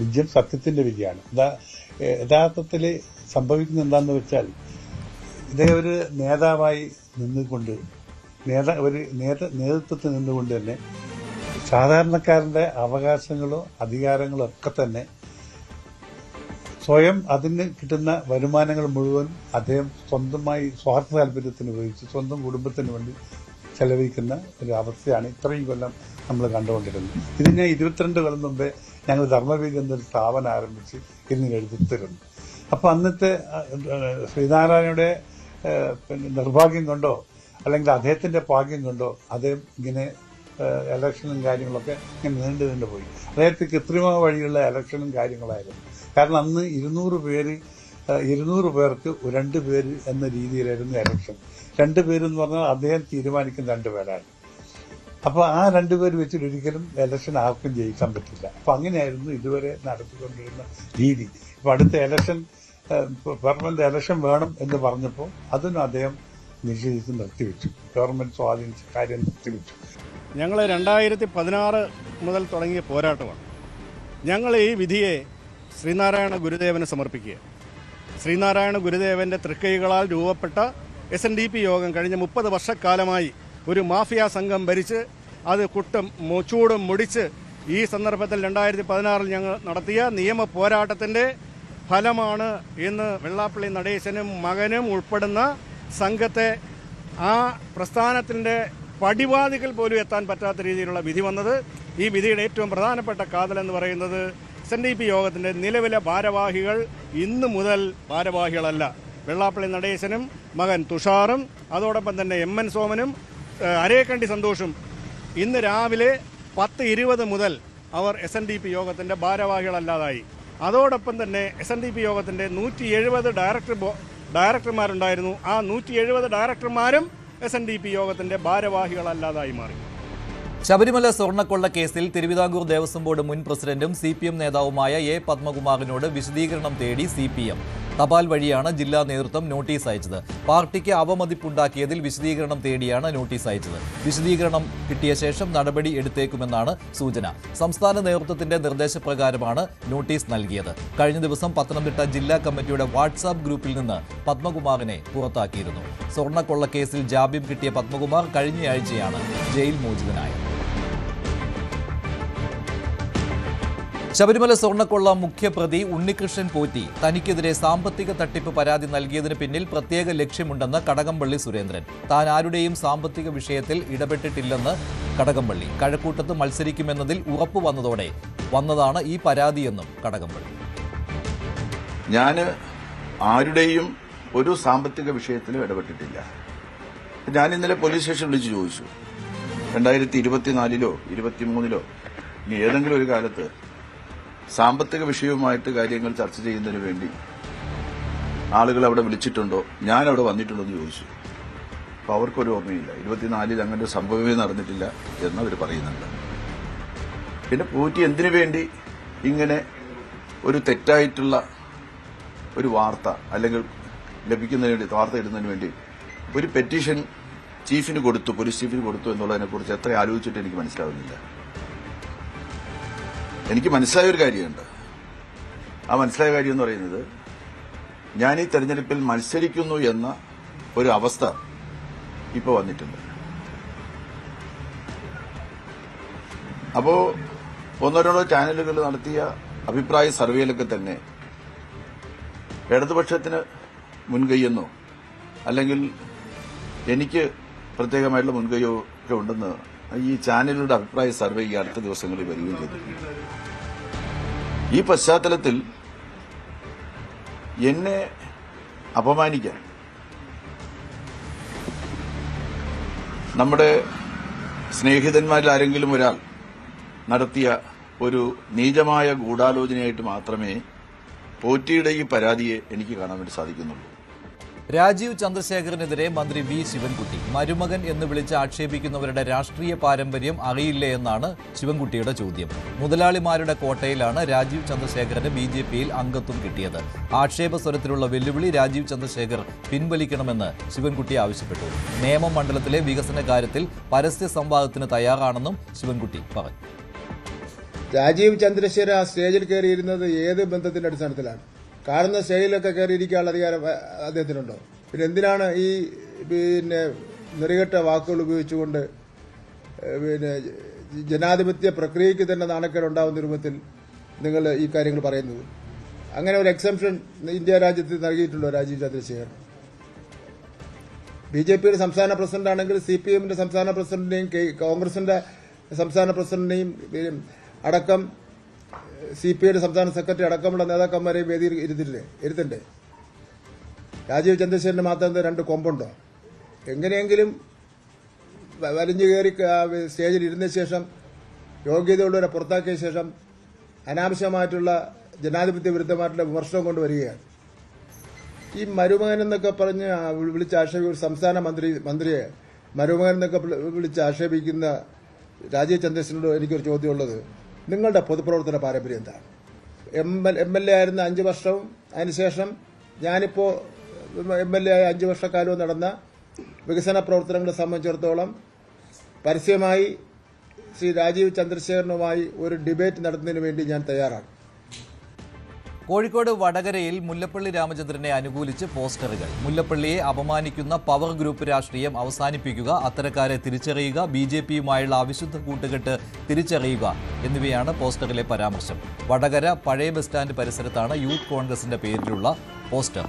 വിജയം സത്യത്തിൻ്റെ വിജയമാണ്. യഥാർത്ഥത്തിൽ സംഭവിക്കുന്നത് എന്താണെന്ന് വെച്ചാൽ ഇതേ ഒരു നേതാവായി നിന്നുകൊണ്ട് നേതൃത്വത്തിൽ നിന്നുകൊണ്ട് തന്നെ സാധാരണക്കാരൻ്റെ അവകാശങ്ങളോ അധികാരങ്ങളോ ഒക്കെ തന്നെ സ്വയം അതിന് കിട്ടുന്ന വരുമാനങ്ങൾ മുഴുവൻ അദ്ദേഹം സ്വന്തമായി സ്വാർത്ഥ താല്പര്യത്തിന് ഉപയോഗിച്ച് സ്വന്തം കുടുംബത്തിന് വേണ്ടി ചെലവഴിക്കുന്ന ഒരു അവസ്ഥയാണ് ഇത്രയും കൊല്ലം നമ്മൾ കണ്ടുകൊണ്ടിരുന്നത്. ഇതിന് 22 കൊല്ലം മുമ്പേ ഞങ്ങൾ ധർമ്മവീതി എന്നൊരു സ്ഥാപനം ആരംഭിച്ച് ഇതിന് എഴുതിത്തരുന്നു. അപ്പോൾ അന്നത്തെ ശ്രീനാരായണയുടെ നിർഭാഗ്യം കൊണ്ടോ അല്ലെങ്കിൽ അദ്ദേഹത്തിൻ്റെ ഭാഗ്യം കൊണ്ടോ അദ്ദേഹം ഇങ്ങനെ ഇലക്ഷനും കാര്യങ്ങളൊക്കെ ഇങ്ങനെ നീണ്ടു പോയി. അദ്ദേഹത്തെ കൃത്രിമ വഴിയുള്ള ഇലക്ഷനും കാര്യങ്ങളായിരുന്നു. കാരണം അന്ന് 200 പേർക്ക് 2 പേര് എന്ന രീതിയിലായിരുന്നു ഇലക്ഷൻ. 2 പേരെന്ന് പറഞ്ഞാൽ അദ്ദേഹം തീരുമാനിക്കുന്ന 2 പേരാണ്. അപ്പോൾ ആ 2 പേര് വെച്ചിട്ട് ഒരിക്കലും ഇലക്ഷൻ ആർക്കും ജയിക്കാൻ പറ്റില്ല. അപ്പം അങ്ങനെയായിരുന്നു ഇതുവരെ നടത്തിക്കൊണ്ടിരുന്ന രീതി. ഇപ്പം അടുത്ത ഇലക്ഷൻ പെർമനന്റ് ഇലക്ഷൻ വേണം എന്ന് പറഞ്ഞപ്പോൾ അതിനും അദ്ദേഹം നിഷേധിച്ച് നിർത്തിവെച്ചു. ഗവൺമെന്റ് സ്വാധീനിച്ച കാര്യം നിർത്തിവെച്ചു. ഞങ്ങൾ 2016 മുതൽ തുടങ്ങിയ പോരാട്ടമാണ്. ഞങ്ങൾ ഈ വിധിയെ ശ്രീനാരായണ ഗുരുദേവന് സമർപ്പിക്കുക. ശ്രീനാരായണ ഗുരുദേവൻ്റെ തൃക്കൈകളാൽ രൂപപ്പെട്ട SNDP യോഗം കഴിഞ്ഞ 30 വർഷക്കാലമായി ഒരു മാഫിയ സംഘം ഭരിച്ച് അത് ചൂടും മുടിച്ച് ഈ സന്ദർഭത്തിൽ 2016 ഞങ്ങൾ നടത്തിയ നിയമ പോരാട്ടത്തിൻ്റെ ഫലമാണ് ഇന്ന് വെള്ളാപ്പള്ളി നടേശനും മകനും ഉൾപ്പെടുന്ന സംഘത്തെ ആ പ്രസ്ഥാനത്തിൻ്റെ പടിവാതികൾ പോലും എത്താൻ പറ്റാത്ത രീതിയിലുള്ള വിധി വന്നത്. ഈ വിധിയുടെ ഏറ്റവും പ്രധാനപ്പെട്ട കാതലെന്ന് പറയുന്നത് SNDP യോഗത്തിൻ്റെ നിലവിലെ ഭാരവാഹികൾ ഇന്നു മുതൽ ഭാരവാഹികളല്ല. വെള്ളാപ്പള്ളി നടേശനും മകൻ തുഷാറും അതോടൊപ്പം തന്നെ MN സോമനും അരേക്കണ്ടി സന്തോഷും ഇന്ന് രാവിലെ 10:20 മുതൽ അവർ SNDP യോഗത്തിൻ്റെ ഭാരവാഹികളല്ലാതായി. അതോടൊപ്പം തന്നെ SNDP യോഗത്തിൻ്റെ 170 ഡയറക്ടർമാരുണ്ടായിരുന്നു. ആ 170 ഡയറക്ടർമാരും SNDP യോഗത്തിന്റെ ഭാരവാഹികളല്ലാതായി മാറി. ശബരിമല സ്വർണ്ണക്കൊള്ള കേസിൽ തിരുവിതാംകൂർ ദേവസ്വം ബോർഡ് മുൻ പ്രസിഡന്റും CPM നേതാവുമായ A. പത്മകുമാറിനോട് വിശദീകരണം തേടി CPM. തപാൽ വഴിയാണ് ജില്ലാ നേതൃത്വം നോട്ടീസ് അയച്ചത്. പാർട്ടിക്ക് അവമതിപ്പുണ്ടാക്കിയതിൽ വിശദീകരണം തേടിയാണ് നോട്ടീസ് അയച്ചത്. വിശദീകരണം കിട്ടിയ ശേഷം നടപടി എടുത്തേക്കുമെന്നാണ് സൂചന. സംസ്ഥാന നേതൃത്വത്തിന്റെ നിർദ്ദേശപ്രകാരമാണ് നോട്ടീസ് നൽകിയത്. കഴിഞ്ഞ ദിവസം പത്തനംതിട്ട ജില്ലാ കമ്മിറ്റിയുടെ വാട്സാപ്പ് ഗ്രൂപ്പിൽ നിന്ന് പത്മകുമാറിനെ പുറത്താക്കിയിരുന്നു. സ്വർണ്ണക്കൊള്ളക്കേസിൽ ജാമ്യം കിട്ടിയ പത്മകുമാർ കഴിഞ്ഞയാഴ്ചയാണ് ജയിൽ മോചിതനായത്. ശബരിമല സ്വർണ്ണക്കൊള്ള മുഖ്യപ്രതി ഉണ്ണികൃഷ്ണൻ പോറ്റി തനിക്കെതിരെ സാമ്പത്തിക തട്ടിപ്പ് പരാതി നൽകിയതിന് പിന്നിൽ പ്രത്യേക ലക്ഷ്യമുണ്ടെന്ന് കടകംപള്ളി സുരേന്ദ്രൻ. താൻ ആരുടെയും സാമ്പത്തിക വിഷയത്തിൽ ഇടപെട്ടിട്ടില്ലെന്ന് കടകംപള്ളി. കഴക്കൂട്ടത്ത് മത്സരിക്കുമെന്നതിൽ ഉറപ്പു വന്നതാണ് ഈ പരാതിയെന്നും കടകംപള്ളി. ഞാൻ ആരുടെയും ഒരു സാമ്പത്തിക വിഷയത്തിലും ഇടപെട്ടിട്ടില്ല. ഞാൻ ഇന്നലെ പോലീസ് സ്റ്റേഷൻ വിളിച്ച് ചോദിച്ചു, 2024 23 ഇനി ഏതെങ്കിലും ഒരു കാലത്ത് സാമ്പത്തിക വിഷയവുമായിട്ട് കാര്യങ്ങൾ ചർച്ച ചെയ്യുന്നതിന് വേണ്ടി ആളുകൾ അവിടെ വിളിച്ചിട്ടുണ്ടോ, ഞാൻ അവിടെ വന്നിട്ടുണ്ടോ എന്ന് ചോദിച്ചു. അപ്പോൾ അവർക്കൊരു ഓർമ്മയില്ല. 24 അങ്ങനെ ഒരു സംഭവമേ നടന്നിട്ടില്ല എന്നവർ പറയുന്നുണ്ട്. പിന്നെ പോറ്റി എന്തിനു വേണ്ടി ഇങ്ങനെ ഒരു തെറ്റായിട്ടുള്ള ഒരു വാർത്ത അല്ലെങ്കിൽ ലഭിക്കുന്നതിന് വേണ്ടി, വാർത്ത ഇടുന്നതിന് വേണ്ടി ഒരു പെറ്റീഷൻ ചീഫിന് കൊടുത്തു, പോലീസ് ചീഫിന് കൊടുത്തു എന്നുള്ളതിനെക്കുറിച്ച് എത്ര ആലോചിച്ചിട്ട് എനിക്ക് മനസ്സിലാവുന്നില്ല. എനിക്ക് മനസ്സിലായ ഒരു കാര്യമുണ്ട്. ആ മനസ്സിലായ കാര്യം എന്ന് പറയുന്നത്, ഞാൻ ഈ തെരഞ്ഞെടുപ്പിൽ മത്സരിക്കുന്നു എന്ന ഒരു അവസ്ഥ ഇപ്പോൾ വന്നിട്ടുണ്ട്. അപ്പോൾ ഒന്നോ രണ്ടോ ചാനലുകൾ നടത്തിയ അഭിപ്രായ സർവേയിലൊക്കെ തന്നെ ഇടതുപക്ഷത്തിന് മുൻകൈയെന്നോ അല്ലെങ്കിൽ എനിക്ക് പ്രത്യേകമായിട്ടുള്ള മുൻകൈയോ ഒക്കെ ഉണ്ടെന്ന് ഈ ചാനലുകളുടെ അഭിപ്രായ സർവേ ഈ അടുത്ത ദിവസങ്ങളിൽ വരികയും ചെയ്തിട്ടുണ്ട്. ഈ പശ്ചാത്തലത്തിൽ എന്നെ അപമാനിക്കാൻ നമ്മുടെ സ്നേഹിതന്മാരിൽ ആരെങ്കിലും ഒരാൾ നടത്തിയ ഒരു നീചമായ ഗൂഢാലോചനയായിട്ട് മാത്രമേ പോറ്റിയുടെ ഈ പരാതിയെ എനിക്ക് കാണാൻ വേണ്ടി സാധിക്കുന്നുള്ളൂ. രാജീവ് ചന്ദ്രശേഖരനെതിരെ മന്ത്രി വി ശിവൻകുട്ടി. മരുമകൻ എന്ന് വിളിച്ച് ആക്ഷേപിക്കുന്നവരുടെ രാഷ്ട്രീയ പാരമ്പര്യം അറിയില്ലേ എന്നാണ് ശിവൻകുട്ടിയുടെ ചോദ്യം. മുതലാളിമാരുടെ കോട്ടയിലാണ് രാജീവ് ചന്ദ്രശേഖരന് BJPയിൽ അംഗത്വം കിട്ടിയത്. ആക്ഷേപസ്വരത്തിലുള്ള വെല്ലുവിളി രാജീവ് ചന്ദ്രശേഖർ പിൻവലിക്കണമെന്ന് ശിവൻകുട്ടി ആവശ്യപ്പെട്ടു. നേമം മണ്ഡലത്തിലെ വികസന കാര്യത്തിൽ പരസ്യ സംവാദത്തിന് തയ്യാറാണെന്നും ശിവൻകുട്ടി പറഞ്ഞു. രാജീവ് ചന്ദ്രശേഖരൻ ആ സ്റ്റേജിൽ കയറിയിരുന്നത് ഏത് ബന്ധത്തിന്റെ അടിസ്ഥാനത്തിലാണ്? കാണുന്ന സ്റ്റേജിലൊക്കെ കയറിയിരിക്കാനുള്ള അധികാരം അദ്ദേഹത്തിനുണ്ടോ? പിന്നെ എന്തിനാണ് ഈ നെറികെട്ട വാക്കുകൾ ഉപയോഗിച്ചുകൊണ്ട് ജനാധിപത്യ പ്രക്രിയയ്ക്ക് തന്നെ നാണക്കേടുണ്ടാവുന്ന രൂപത്തിൽ നിങ്ങൾ ഈ കാര്യങ്ങൾ പറയുന്നത്? അങ്ങനെ ഒരു എക്സംഷൻ ഇന്ത്യ രാജ്യത്ത് നൽകിയിട്ടുണ്ടോ രാജീവ് ചന്ദ്രശേഖരൻ? BJPയുടെ സംസ്ഥാന പ്രസിഡന്റാണെങ്കിൽ CPMന്റെ സംസ്ഥാന പ്രസിഡന്റിനെയും കോൺഗ്രസിന്റെ സംസ്ഥാന പ്രസിഡന്റിനെയും അടക്കം CPIയുടെ സംസ്ഥാന സെക്രട്ടറി അടക്കമുള്ള നേതാക്കന്മാരെയും വേദിയിൽ ഇരുത്തണ്ടേ? രാജീവ് ചന്ദ്രശേഖരന് മാത്രം 2 കൊമ്പുണ്ടോ? എങ്ങനെയെങ്കിലും വലിഞ്ഞു കയറി സ്റ്റേജിൽ ഇരുന്ന ശേഷം യോഗ്യതയുള്ളവരെ പുറത്താക്കിയ ശേഷം അനാവശ്യമായിട്ടുള്ള ജനാധിപത്യ വിരുദ്ധമായിട്ടുള്ള വിമർശനം കൊണ്ടുവരികയാണ്. ഈ മരുമകൻ എന്നൊക്കെ പറഞ്ഞ് വിളിച്ച് ആക്ഷേപിക്കുന്ന ഒരു സംസ്ഥാന മന്ത്രിയെ മരുമകൻ എന്നൊക്കെ വിളിച്ച് ആക്ഷേപിക്കുന്ന രാജീവ് ചന്ദ്രശേഖരനോട് എനിക്കൊരു ചോദ്യമുള്ളത്, നിങ്ങളുടെ പൊതുപ്രവർത്തന പാരമ്പര്യം എന്താണ്? MLA ആയിരുന്ന 5 വർഷവും അതിനുശേഷം ഞാനിപ്പോൾ MLA ആയ 5 വർഷക്കാലവും നടന്ന വികസന പ്രവർത്തനങ്ങളെ സംബന്ധിച്ചിടത്തോളം പരസ്യമായി ശ്രീ രാജീവ് ചന്ദ്രശേഖരനുമായി ഒരു ഡിബേറ്റ് നടത്തുന്നതിന് വേണ്ടി ഞാൻ തയ്യാറാണ്. കോഴിക്കോട് വടകരയിൽ മുല്ലപ്പള്ളി രാമചന്ദ്രനെ അനുകൂലിച്ച് പോസ്റ്ററുകൾ. മുല്ലപ്പള്ളിയെ അപമാനിക്കുന്ന പവർ ഗ്രൂപ്പ് രാഷ്ട്രീയം അവസാനിപ്പിക്കുക, അത്തരക്കാരെ തിരിച്ചറിയുക, BJPയുമായുള്ള അവിശുദ്ധ കൂട്ടുകെട്ട് തിരിച്ചറിയുക എന്നിവയാണ് പോസ്റ്ററിലെ പരാമർശം. വടകര പഴയ ബസ് സ്റ്റാൻഡ് പരിസരത്താണ് യൂത്ത് കോൺഗ്രസിന്റെ പേരിലുള്ള പോസ്റ്റർ.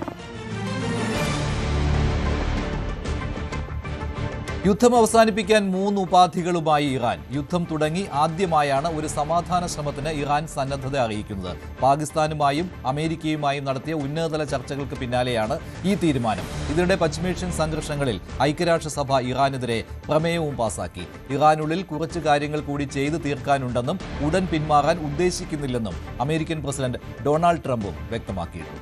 യുദ്ധം അവസാനിപ്പിക്കാൻ 3 ഉപാധികളുമായി ഇറാൻ. യുദ്ധം തുടങ്ങി ആദ്യമായാണ് ഒരു സമാധാന ശ്രമത്തിന് ഇറാൻ സന്നദ്ധത അറിയിക്കുന്നത്. പാകിസ്ഥാനുമായും അമേരിക്കയുമായും നടത്തിയ ഉന്നതതല ചർച്ചകൾക്ക് പിന്നാലെയാണ് ഈ തീരുമാനം. ഇതിനിടെ പശ്ചിമേഷ്യൻ സംഘർഷങ്ങളിൽ ഐക്യരാഷ്ട്രസഭ ഇറാനെതിരെ പ്രമേയവും പാസാക്കി. ഇറാനുള്ളിൽ കുറച്ച് കാര്യങ്ങൾ കൂടി ചെയ്തു തീർക്കാനുണ്ടെന്നും ഉടൻ പിന്മാറാൻ ഉദ്ദേശിക്കുന്നില്ലെന്നും അമേരിക്കൻ പ്രസിഡന്റ് ഡൊണാൾഡ് ട്രംപും വ്യക്തമാക്കിയിരുന്നു.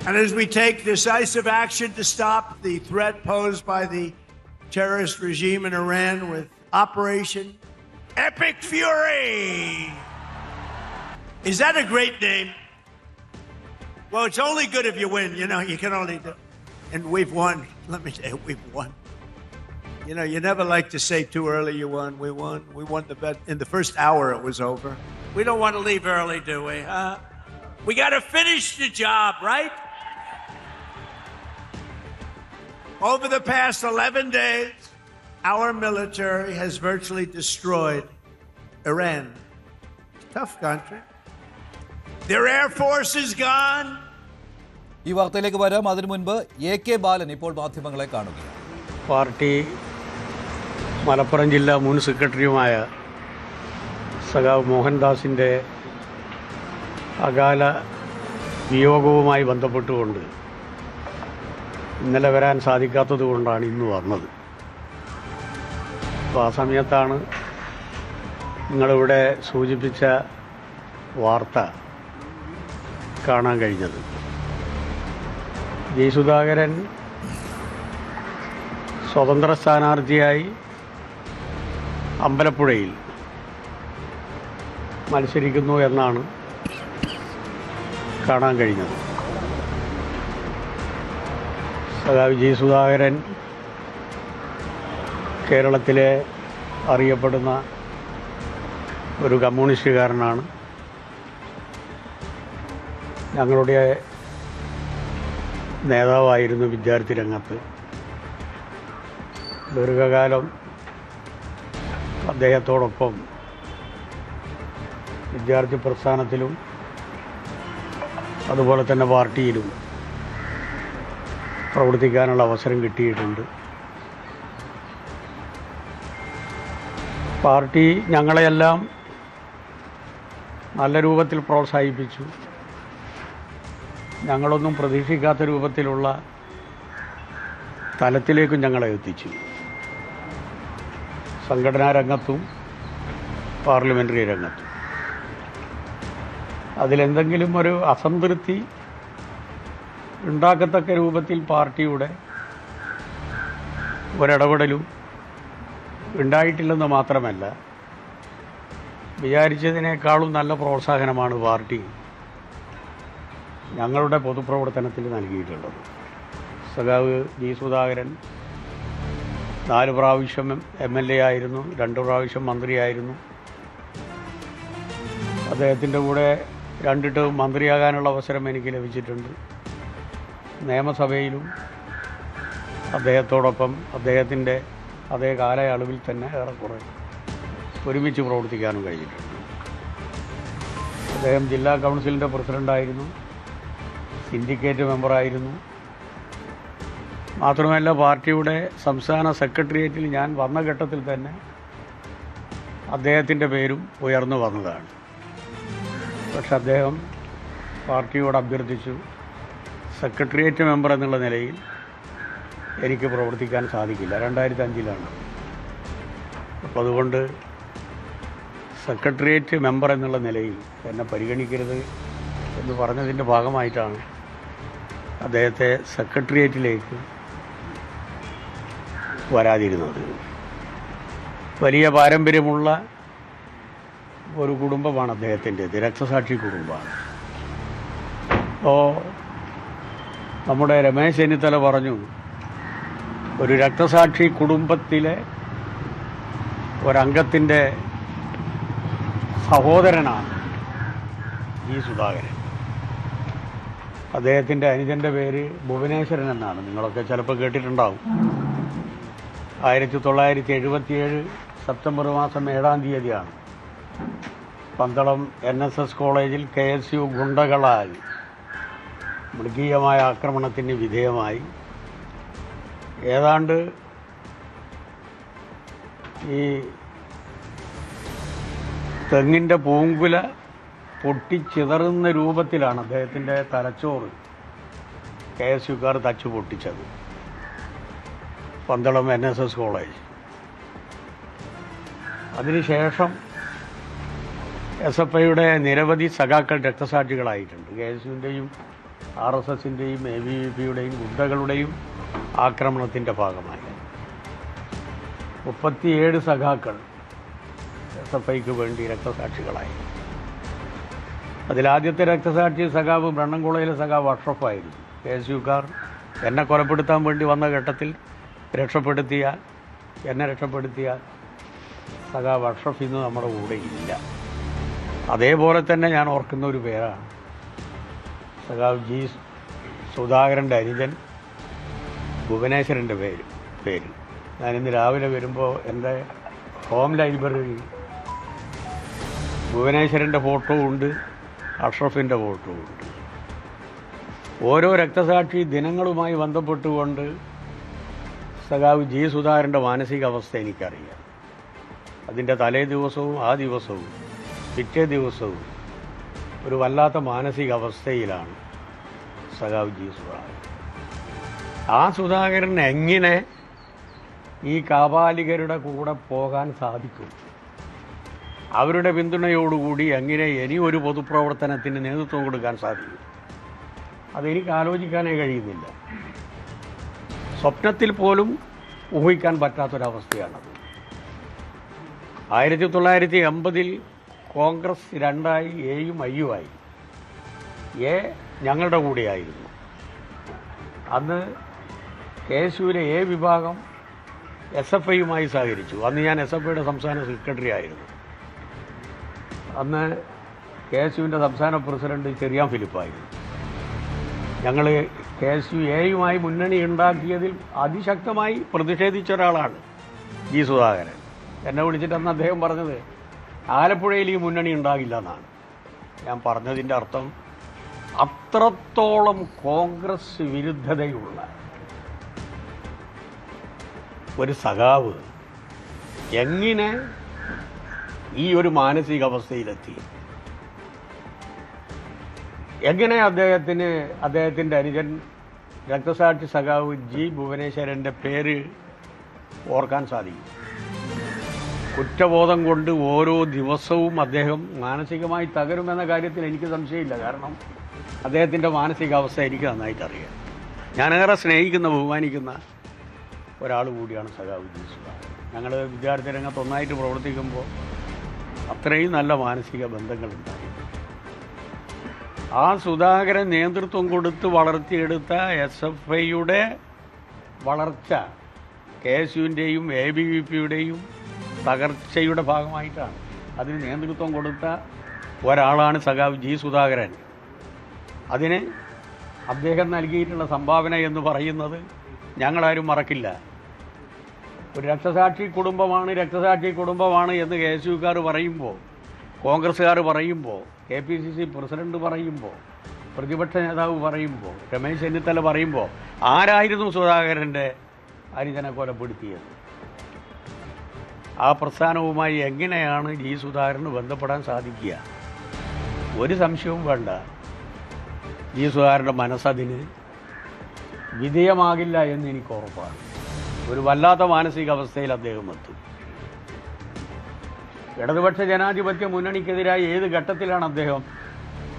And as we take decisive action to stop the threat posed by the terrorist regime in Iran with Operation Epic Fury. Is that a great name? Well, it's only good if you win. You know, you can only do. And we've won. Let me tell you, we've won. You know, you never like to say too early you won. We won. We won the bet. In the first hour, it was over. We don't want to leave early, do we? We got to finish the job, right? Over the past 11 days, our military has virtually destroyed Iran. Tough country. Their air force is gone. ഈ വാർത്തയിലേക്ക് വരാം. അതിനു മുൻപ് AK ബാലൻ ഇപ്പോൾ മാധ്യമങ്ങളെ കാണുകയാണ്. Party Malappuram ജില്ലാ മുൻ സെക്രട്ടറിയുമായ സഖാവ് മോഹൻദാസിൻ്റെ അകാല വിയോഗവുമായി ബന്ധപ്പെട്ടുകൊണ്ട് ഇന്നലെ വരാൻ സാധിക്കാത്തത് കൊണ്ടാണ് ഇന്ന് വന്നത്. അപ്പോൾ ആ സമയത്താണ് നിങ്ങളിവിടെ സൂചിപ്പിച്ച വാർത്ത കാണാൻ കഴിഞ്ഞത്. ജി സുധാകരൻ സ്വതന്ത്ര സ്ഥാനാർത്ഥിയായി അമ്പലപ്പുഴയിൽ മത്സരിക്കുന്നു എന്നാണ് കാണാൻ കഴിഞ്ഞത്. സഖാവ് ജി സുധാകരൻ കേരളത്തിലെ അറിയപ്പെടുന്ന ഒരു കമ്മ്യൂണിസ്റ്റുകാരനാണ്. ഞങ്ങളുടെ നേതാവായിരുന്നു വിദ്യാർത്ഥി രംഗത്ത്. ദീർഘകാലം അദ്ദേഹത്തോടൊപ്പം വിദ്യാർത്ഥി പ്രസ്ഥാനത്തിലും അതുപോലെ തന്നെ പാർട്ടിയിലും പ്രവർത്തിക്കാനുള്ള അവസരം കിട്ടിയിട്ടുണ്ട്. പാർട്ടി ഞങ്ങളെയെല്ലാം നല്ല രൂപത്തിൽ പ്രോത്സാഹിപ്പിച്ചു. ഞങ്ങളൊന്നും പ്രതീക്ഷിക്കാത്ത രൂപത്തിലുള്ള തലത്തിലേക്കും ഞങ്ങളെ എത്തിച്ചു. സംഘടനാ രംഗത്തും പാർലമെൻ്ററി രംഗത്തും. അതിലെന്തെങ്കിലും ഒരു അസംതൃപ്തി ഉണ്ടാക്കത്തക്ക രൂപത്തിൽ പാർട്ടിയുടെ ഒരിടപെടലും ഉണ്ടായിട്ടില്ലെന്ന് മാത്രമല്ല, വിചാരിച്ചതിനേക്കാളും നല്ല പ്രോത്സാഹനമാണ് പാർട്ടി ഞങ്ങളുടെ പൊതുപ്രവർത്തനത്തിൽ നൽകിയിട്ടുള്ളത്. സഖാവ് ജി സുധാകരൻ 4 പ്രാവശ്യം MLA ആയിരുന്നു, 2 പ്രാവശ്യം മന്ത്രിയായിരുന്നു. അദ്ദേഹത്തിൻ്റെ കൂടെ 2 ടേം മന്ത്രിയാകാനുള്ള അവസരം എനിക്ക് ലഭിച്ചിട്ടുണ്ട്. നിയമസഭയിലും അദ്ദേഹത്തോടൊപ്പം അദ്ദേഹത്തിൻ്റെ അതേ കാലയളവിൽ തന്നെ ഏറെക്കുറെ ഒരുമിച്ച് പ്രവർത്തിക്കാനും കഴിഞ്ഞിട്ടുണ്ട്. അദ്ദേഹം ജില്ലാ കൗൺസിലിൻ്റെ പ്രസിഡൻ്റായിരുന്നു, സിൻഡിക്കേറ്റ് മെമ്പറായിരുന്നു. മാത്രമല്ല, പാർട്ടിയുടെ സംസ്ഥാന സെക്രട്ടേറിയറ്റിൽ ഞാൻ വന്ന ഘട്ടത്തിൽ തന്നെ അദ്ദേഹത്തിൻ്റെ പേരും ഉയർന്നു വന്നതാണ്. പക്ഷെ അദ്ദേഹം പാർട്ടിയോട് അഭ്യർത്ഥിച്ചു, സെക്രട്ടേറിയറ്റ് മെമ്പർ എന്നുള്ള നിലയിൽ എനിക്ക് പ്രവർത്തിക്കാൻ സാധിക്കില്ല. 2005 അപ്പോൾ അതുകൊണ്ട് സെക്രട്ടേറിയറ്റ് മെമ്പർ എന്നുള്ള നിലയിൽ എന്നെ പരിഗണിക്കരുത് എന്ന് പറഞ്ഞതിൻ്റെ ഭാഗമായിട്ടാണ് അദ്ദേഹത്തെ സെക്രട്ടേറിയറ്റിലേക്ക് വരാതിരുന്നത്. വലിയ പാരമ്പര്യമുള്ള ഒരു കുടുംബമാണ് അദ്ദേഹത്തിൻ്റേത്, രക്തസാക്ഷി കുടുംബമാണ്. അപ്പോൾ നമ്മുടെ രമേശ് ചെന്നിത്തല പറഞ്ഞു, ഒരു രക്തസാക്ഷി കുടുംബത്തിലെ ഒരംഗത്തിൻ്റെ സഹോദരനാണ് ജി സുധാകരൻ. അദ്ദേഹത്തിൻ്റെ അനുജൻ്റെ പേര് ഭുവനേശ്വരൻ എന്നാണ്. നിങ്ങളൊക്കെ ചിലപ്പോൾ കേട്ടിട്ടുണ്ടാവും. 1977 സെപ്റ്റംബർ മാസം 7-ാം തീയതിയാണ് പന്തളം NSS കോളേജിൽ KSU ഗുണ്ടകളാൽ മൃഗീയമായ ആക്രമണത്തിന് വിധേയമായി ഏതാണ്ട് ഈ തെങ്ങിൻ്റെ പൂങ്കുല പൊട്ടിച്ചിതറുന്ന രൂപത്തിലാണ് അദ്ദേഹത്തിൻ്റെ തലച്ചോറ് KSUക്കാർ തച്ചു പൊട്ടിച്ചത്. Pandalam NSS college. അതിനുശേഷം SFIയുടെ നിരവധി സഖാക്കൾ രക്തസാക്ഷികളായിട്ടുണ്ട്. KSUവിൻ്റെയും RSSൻ്റെയും ABVPയുടെയും ഗുണ്ടകളുടെയും ആക്രമണത്തിൻ്റെ ഭാഗമായി 37 സഖാക്കൾ SFIക്ക് വേണ്ടി രക്തസാക്ഷികളായി. അതിലാദ്യത്തെ രക്തസാക്ഷി സഖാവ് ബ്രണ്ണൻകുളയിലെ സഖാവ് അഷ്റഫായിരുന്നു. KSUക്കാർ എന്നെ കൊലപ്പെടുത്താൻ വേണ്ടി വന്ന ഘട്ടത്തിൽ എന്നെ രക്ഷപ്പെടുത്തിയ സഖാവ് അഷ്റഫ് ഇന്ന് നമ്മുടെ കൂടെ ഇല്ല. അതേപോലെ തന്നെ ഞാൻ ഓർക്കുന്ന ഒരു പേരാണ് സഖാവ് G. സുധാകരൻ്റെ അനുജൻ ഭുവനേശ്വരൻ്റെ പേര്. ഞാനിന്ന് രാവിലെ വരുമ്പോൾ എൻ്റെ ഹോം ലൈബ്രറിയിൽ ഭുവനേശ്വരൻ്റെ ഫോട്ടോ ഉണ്ട്, അഷ്റഫിൻ്റെ ഫോട്ടോ ഉണ്ട്. ഓരോ രക്തസാക്ഷി ദിനങ്ങളുമായി ബന്ധപ്പെട്ടുകൊണ്ട് സഖാവ് G. സുധാകരൻ്റെ മാനസികാവസ്ഥ എനിക്കറിയാം. അതിൻ്റെ തലേ ദിവസവും ആ ദിവസവും പിറ്റേ ദിവസവും ഒരു വല്ലാത്ത മാനസികാവസ്ഥയിലാണ് സഖാവ് G. സുധാകരൻ. ആ സുധാകരൻ എങ്ങനെ ഈ കാപാലികരുടെ കൂടെ പോകാൻ സാധിക്കും? അവരുടെ പിന്തുണയോടുകൂടി എങ്ങനെ ഇനി ഒരു പൊതുപ്രവർത്തനത്തിന് നേതൃത്വം കൊടുക്കാൻ സാധിക്കും? അതെനിക്ക് ആലോചിക്കാനേ കഴിയുന്നില്ല. സ്വപ്നത്തിൽ പോലും ഊഹിക്കാൻ പറ്റാത്തൊരവസ്ഥയാണത്. 1980 കോൺഗ്രസ് രണ്ടായി, എയും ഐയുമായി. എ ഞങ്ങളുടെ കൂടെയായിരുന്നു. അന്ന് KSUവിലെ എ വിഭാഗം SFIയുമായി സഹകരിച്ചു. അന്ന് ഞാൻ SFIയുടെ സംസ്ഥാന സെക്രട്ടറി ആയിരുന്നു. അന്ന് KSUവിൻ്റെ സംസ്ഥാന പ്രസിഡന്റ് ചെറിയാൻ ഫിലിപ്പായിരുന്നു. ഞങ്ങൾ KSU എയുമായി മുന്നണി ഉണ്ടാക്കിയതിൽ അതിശക്തമായി പ്രതിഷേധിച്ച ഒരാളാണ് G. സുധാകരൻ. എന്നെ വിളിച്ചിട്ട് അന്ന് അദ്ദേഹം പറഞ്ഞത് ആലപ്പുഴയിൽ ഈ മുന്നണി ഉണ്ടാകില്ല എന്നാണ്. ഞാൻ പറഞ്ഞതിൻ്റെ അർത്ഥം അത്രത്തോളം കോൺഗ്രസ് വിരുദ്ധതയുള്ള ഒരു സഖാവ് എങ്ങനെ ഈ ഒരു മാനസികാവസ്ഥയിലെത്തി? എങ്ങനെ അദ്ദേഹത്തിൻ്റെ അനുജൻ രക്തസാക്ഷി സഖാവ് G. ഭുവനേശ്വരൻ്റെ പേര് ഓർക്കാൻ സാധിക്കും? കുറ്റബോധം കൊണ്ട് ഓരോ ദിവസവും അദ്ദേഹം മാനസികമായി തകരുമെന്ന കാര്യത്തിൽ എനിക്ക് സംശയമില്ല. കാരണം അദ്ദേഹത്തിൻ്റെ മാനസികാവസ്ഥ എനിക്ക് നന്നായിട്ടറിയാം. ഞാനേറെ സ്നേഹിക്കുന്ന ബഹുമാനിക്കുന്ന ഒരാൾ കൂടിയാണ് സഖാവ് G. സുധാകരൻ. ഞങ്ങൾ വിദ്യാർത്ഥി രംഗത്ത് ഒന്നായിട്ട് പ്രവർത്തിക്കുമ്പോൾ അത്രയും നല്ല മാനസിക ബന്ധങ്ങളുണ്ടായി. ആ സുധാകരൻ നേതൃത്വം കൊടുത്ത് വളർത്തിയെടുത്ത SFIയുടെ വളർച്ച KSUവിൻ്റെയും ABVPയുടെയും തകർച്ചയുടെ ഭാഗമായിട്ടാണ്. അതിന് നേതൃത്വം കൊടുത്ത ഒരാളാണ് സഖാവ് G. സുധാകരൻ. അതിന് അദ്ദേഹം നൽകിയിട്ടുള്ള സംഭാവന എന്ന് പറയുന്നത് ഞങ്ങളാരും മറക്കില്ല. ഒരു രക്തസാക്ഷി കുടുംബമാണ് എന്ന് KSUക്കാർ പറയുമ്പോൾ, കോൺഗ്രസ്സുകാർ പറയുമ്പോൾ, KPCC പ്രസിഡന്റ് പറയുമ്പോൾ, പ്രതിപക്ഷ നേതാവ് പറയുമ്പോൾ, രമേശ് ചെന്നിത്തല പറയുമ്പോൾ ആരായിരുന്നു സുധാകരൻ്റെ അനുജനെ കൊലപ്പെടുത്തിയത്? ആ പ്രസ്ഥാനവുമായി എങ്ങനെയാണ് G. സുധാകരന് ബന്ധപ്പെടാൻ സാധിക്കുക? ഒരു സംശയവും വേണ്ട, G. സുധാകരൻ്റെ മനസ്സതിന് വിധേയമാകില്ല എന്ന് എനിക്ക് ഉറപ്പാണ്. ഒരു വല്ലാത്ത മാനസികാവസ്ഥയിൽ അദ്ദേഹം എത്തും. ഇടതുപക്ഷ ജനാധിപത്യ മുന്നണിക്കെതിരായി ഏത് ഘട്ടത്തിലാണ് അദ്ദേഹം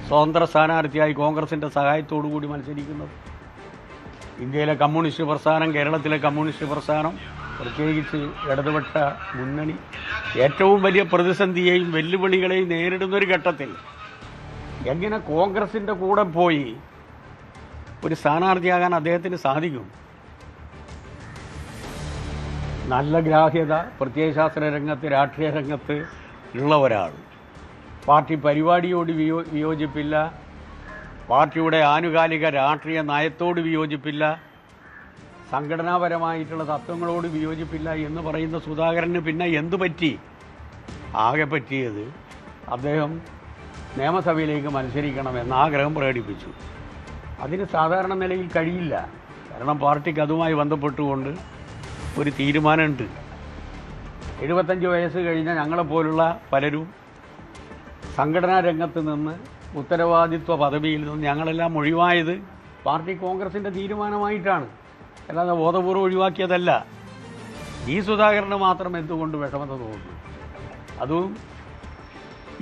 സ്വതന്ത്ര സ്ഥാനാർത്ഥിയായി കോൺഗ്രസിൻ്റെ സഹായത്തോടു കൂടി മത്സരിക്കുന്നത്? ഇന്ത്യയിലെ കമ്മ്യൂണിസ്റ്റ് പ്രസ്ഥാനം, കേരളത്തിലെ കമ്മ്യൂണിസ്റ്റ് പ്രസ്ഥാനം, പ്രത്യേകിച്ച് ഇടതുപക്ഷ മുന്നണി ഏറ്റവും വലിയ പ്രതിസന്ധിയെയും വെല്ലുവിളികളെയും നേരിടുന്നൊരു ഘട്ടത്തിൽ എങ്ങനെ കോൺഗ്രസിൻ്റെ കൂടെ പോയി ഒരു സ്ഥാനാർത്ഥിയാകാൻ അദ്ദേഹത്തിന് സാധിക്കും? നല്ല ഗ്രാഹ്യത പ്രത്യയശാസ്ത്ര രംഗത്ത്, രാഷ്ട്രീയ രംഗത്ത് ഉള്ള ഒരാൾ. പാർട്ടി പരിപാടിയോട് വിയോജിപ്പില്ല, പാർട്ടിയുടെ ആനുകാലിക രാഷ്ട്രീയ നയത്തോട് വിയോജിപ്പില്ല, സംഘടനാപരമായിട്ടുള്ള തത്വങ്ങളോട് വിയോജിപ്പില്ല എന്ന് പറയുന്ന സുധാകരന് പിന്നെ എന്തു പറ്റി? ആകെ പറ്റിയത് അദ്ദേഹം നിയമസഭയിലേക്ക് മത്സരിക്കണമെന്ന് ആഗ്രഹം പ്രകടിപ്പിച്ചു. അതിന് സാധാരണ നിലയിൽ കഴിയില്ല. കാരണം പാർട്ടിക്ക് അതുമായി ബന്ധപ്പെട്ടുകൊണ്ട് ഒരു തീരുമാനമുണ്ട്. 75 വയസ്സ് കഴിഞ്ഞ ഞങ്ങളെപ്പോലുള്ള പലരും സംഘടനാ രംഗത്ത് നിന്ന്, ഉത്തരവാദിത്വ പദവിയിൽ നിന്ന് ഞങ്ങളെല്ലാം ഒഴിവായത് പാർട്ടി കോൺഗ്രസിൻ്റെ തീരുമാനമായിട്ടാണ്, അല്ലാതെ ബോധപൂർവ്വം ഒഴിവാക്കിയതല്ല. G. സുധാകരന് മാത്രം എന്തുകൊണ്ട് വിഷമത തോന്നുന്നു? അതും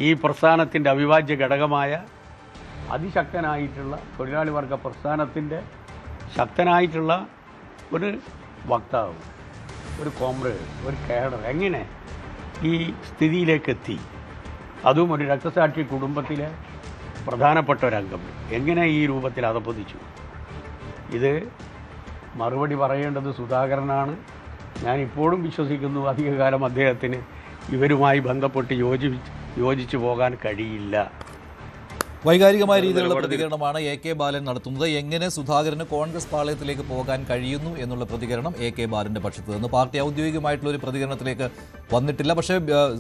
ഈ പ്രസ്ഥാനത്തിൻ്റെ അവിഭാജ്യ ഘടകമായ അതിശക്തനായിട്ടുള്ള തൊഴിലാളി വർഗ പ്രസ്ഥാനത്തിൻ്റെ ശക്തനായിട്ടുള്ള ഒരു വക്താവ്, ഒരു കോമ്രേഡ്, ഒരു കേഡർ എങ്ങനെ ഈ സ്ഥിതിയിലേക്കെത്തി? അതും ഒരു രക്തസാക്ഷി കുടുംബത്തിലെ പ്രധാനപ്പെട്ട ഒരംഗം എങ്ങനെ ഈ രൂപത്തിൽ അധപ്പതിച്ചു? ഇത് മറുപടി പറയേണ്ടത് സുധാകരനാണ്. ഞാൻ ഇപ്പോഴും വിശ്വസിക്കുന്നു അധികകാലം അദ്ദേഹത്തിന് ഇവരുമായി ബന്ധപ്പെട്ട് യോജിച്ചു പോകാൻ കഴിയില്ല. വൈകാരികമായ രീതിയിലുള്ള പ്രതികരണമാണ് AK ബാലൻ നടത്തുന്നത്. എങ്ങനെ സുധാകരന് കോൺഗ്രസ് പാളയത്തിലേക്ക് പോകാൻ കഴിയുന്നു എന്നുള്ള പ്രതികരണം AK ബാലന്റെ പക്ഷത്ത് നിന്ന്. പാർട്ടി ഔദ്യോഗികമായിട്ടുള്ള ഒരു പ്രതികരണത്തിലേക്ക് വന്നിട്ടില്ല. പക്ഷേ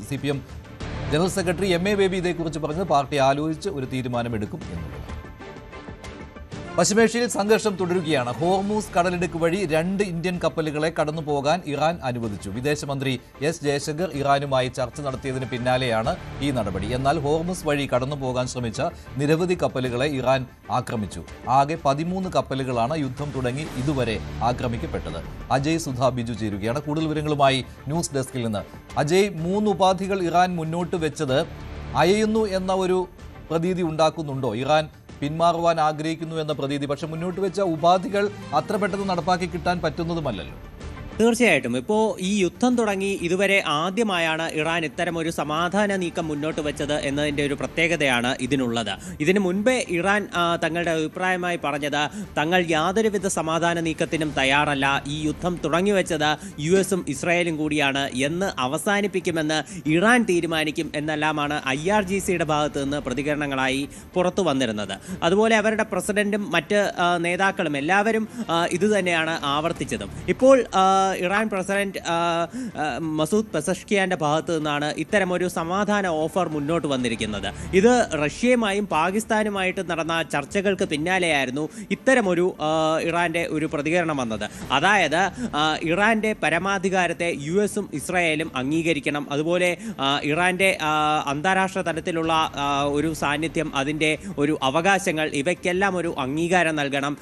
CPM general secretary MA baby ഇതേക്കുറിച്ച് പറഞ്ഞത് പാർട്ടി ആലോചിച്ച് ഒരു തീരുമാനമെടുക്കും എന്നുള്ളത്. പശ്ചിമേഷ്യയിൽ സംഘർഷം തുടരുകയാണ്. ഹോർമൂസ് കടലിടുക്ക് വഴി 2 ഇന്ത്യൻ കപ്പലുകളെ കടന്നുപോകാൻ ഇറാൻ അനുവദിച്ചു. വിദേശമന്ത്രി S ജയശങ്കർ ഇറാനുമായി ചർച്ച നടത്തിയതിന് പിന്നാലെയാണ് ഈ നടപടി. എന്നാൽ ഹോർമൂസ് വഴി കടന്നുപോകാൻ ശ്രമിച്ച നിരവധി കപ്പലുകളെ ഇറാൻ ആക്രമിച്ചു. ആകെ 13 കപ്പലുകളാണ് യുദ്ധം തുടങ്ങി ഇതുവരെ ആക്രമിക്കപ്പെട്ടത്. അജയ് സുധ ബിജു ചേരുകയാണ് കൂടുതൽ വിവരങ്ങളുമായി ന്യൂസ് ഡെസ്കിൽ നിന്ന്. അജയ്, 3 ഉപാധികൾ ഇറാൻ മുന്നോട്ട് വെച്ചത് അയയുന്നു എന്ന ഒരു പ്രതീതി ഉണ്ടാക്കുന്നുണ്ടോ? ഇറാൻ പിന്മാറുവാൻ ആഗ്രഹിക്കുന്നു എന്ന പ്രതീതി. പക്ഷെ മുന്നോട്ട് വെച്ച ഉപാധികൾ അത്ര പെട്ടെന്ന് നടപ്പാക്കി കിട്ടാൻ പറ്റുന്നതുമല്ലല്ലോ. തീർച്ചയായിട്ടും ഇപ്പോൾ ഈ യുദ്ധം തുടങ്ങി ഇതുവരെ ആദ്യമായാണ് ഇറാൻ ഇത്തരം ഒരു സമാധാന നീക്കം മുന്നോട്ട് വെച്ചത് എന്നതിൻ്റെ ഒരു പ്രത്യേകതയാണ് ഇതിനുള്ളത്. ഇതിനു മുൻപേ ഇറാൻ തങ്ങളുടെ അഭിപ്രായമായി പറഞ്ഞത് തങ്ങൾ യാതൊരുവിധ സമാധാന നീക്കത്തിനും തയ്യാറല്ല, ഈ യുദ്ധം തുടങ്ങിവെച്ചത് US-ഉം ഇസ്രായേലും കൂടിയാണ്, എന്ന് അവസാനിപ്പിക്കുമെന്ന് ഇറാൻ തീരുമാനിക്കും എന്നെല്ലാമാണ് IRGCയുടെ ഭാഗത്ത് നിന്ന് പ്രതികരണങ്ങളായി പുറത്തു വന്നിരുന്നത്. അതുപോലെ അവരുടെ പ്രസിഡന്റും മറ്റ് നേതാക്കളും എല്ലാവരും ഇതുതന്നെയാണ് ആവർത്തിച്ചതും. ഇപ്പോൾ ഇറാൻ പ്രസിഡന്റ് മസൂദ് പെസഷ്കിയാന്റെ ഭാഗത്തു നിന്നാണ് ഇത്തരമൊരു സമാധാന ഓഫർ മുന്നോട്ട് വന്നിരിക്കുന്നത്. ഇത് റഷ്യയുമായും പാകിസ്ഥാനുമായിട്ട് നടന്ന ചർച്ചകൾക്ക് പിന്നാലെയായിരുന്നു ഇത്തരമൊരു ഇറാന്റെ ഒരു പ്രതികരണം വന്നത്. അതായത് ഇറാന്റെ പരമാധികാരത്തെ US-ഉം ഇസ്രായേലും അംഗീകരിക്കണം, അതുപോലെ ഇറാന്റെ അന്താരാഷ്ട്ര തലത്തിലുള്ള ഒരു സാന്നിധ്യം, അതിൻ്റെ ഒരു അവകാശങ്ങൾ, ഇവയ്ക്കെല്ലാം ഒരു അംഗീകാരം നൽകണം.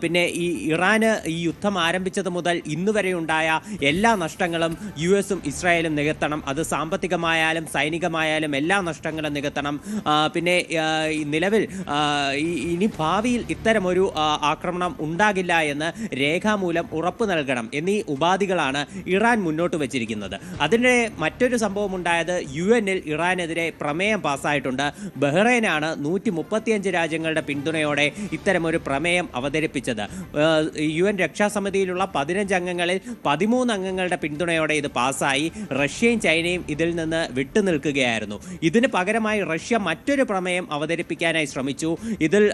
പിന്നെ ഈ ഇറാന് ഈ യുദ്ധം ആരംഭിച്ചത് മുതൽ ഇന്നുവരെ ഉണ്ടായ എല്ലാ നഷ്ടങ്ങളും US-ഉം ഇസ്രായേലും നികത്തണം. അത് സാമ്പത്തികമായാലും സൈനികമായാലും എല്ലാ നഷ്ടങ്ങളും നികത്തണം. പിന്നെ നിലവിൽ ഇനി ഭാവിയിൽ ഇത്തരമൊരു ആക്രമണം ഉണ്ടാകില്ല എന്ന് രേഖാമൂലം ഉറപ്പ് നൽകണം എന്നീ ഉപാധികളാണ് ഇറാൻ മുന്നോട്ട് വച്ചിരിക്കുന്നത്. അതിൻ്റെ മറ്റൊരു സംഭവം ഉണ്ടായത് UN-ൽ ഇറാനെതിരെ പ്രമേയം പാസ്സായിട്ടുണ്ട്. ബഹ്റൈനാണ് 135 രാജ്യങ്ങളുടെ പിന്തുണയോടെ ഇത്തരമൊരു പ്രമേയം അവതരിപ്പിച്ചത്. UN രക്ഷാസമിതിയിലുള്ള 15 അംഗങ്ങളിൽ 13 അംഗങ്ങളുടെ പിന്തുണയോടെ ഇത് പാസ്സായി. റഷ്യയും ചൈനയും ഇതിൽ നിന്ന് വിട്ടുനിൽക്കുകയായിരുന്നു. ഇതിന് പകരമായി റഷ്യ മറ്റൊരു പ്രമേയം അവതരിപ്പിക്കാനായി ശ്രമിച്ചു. ഇതിൽ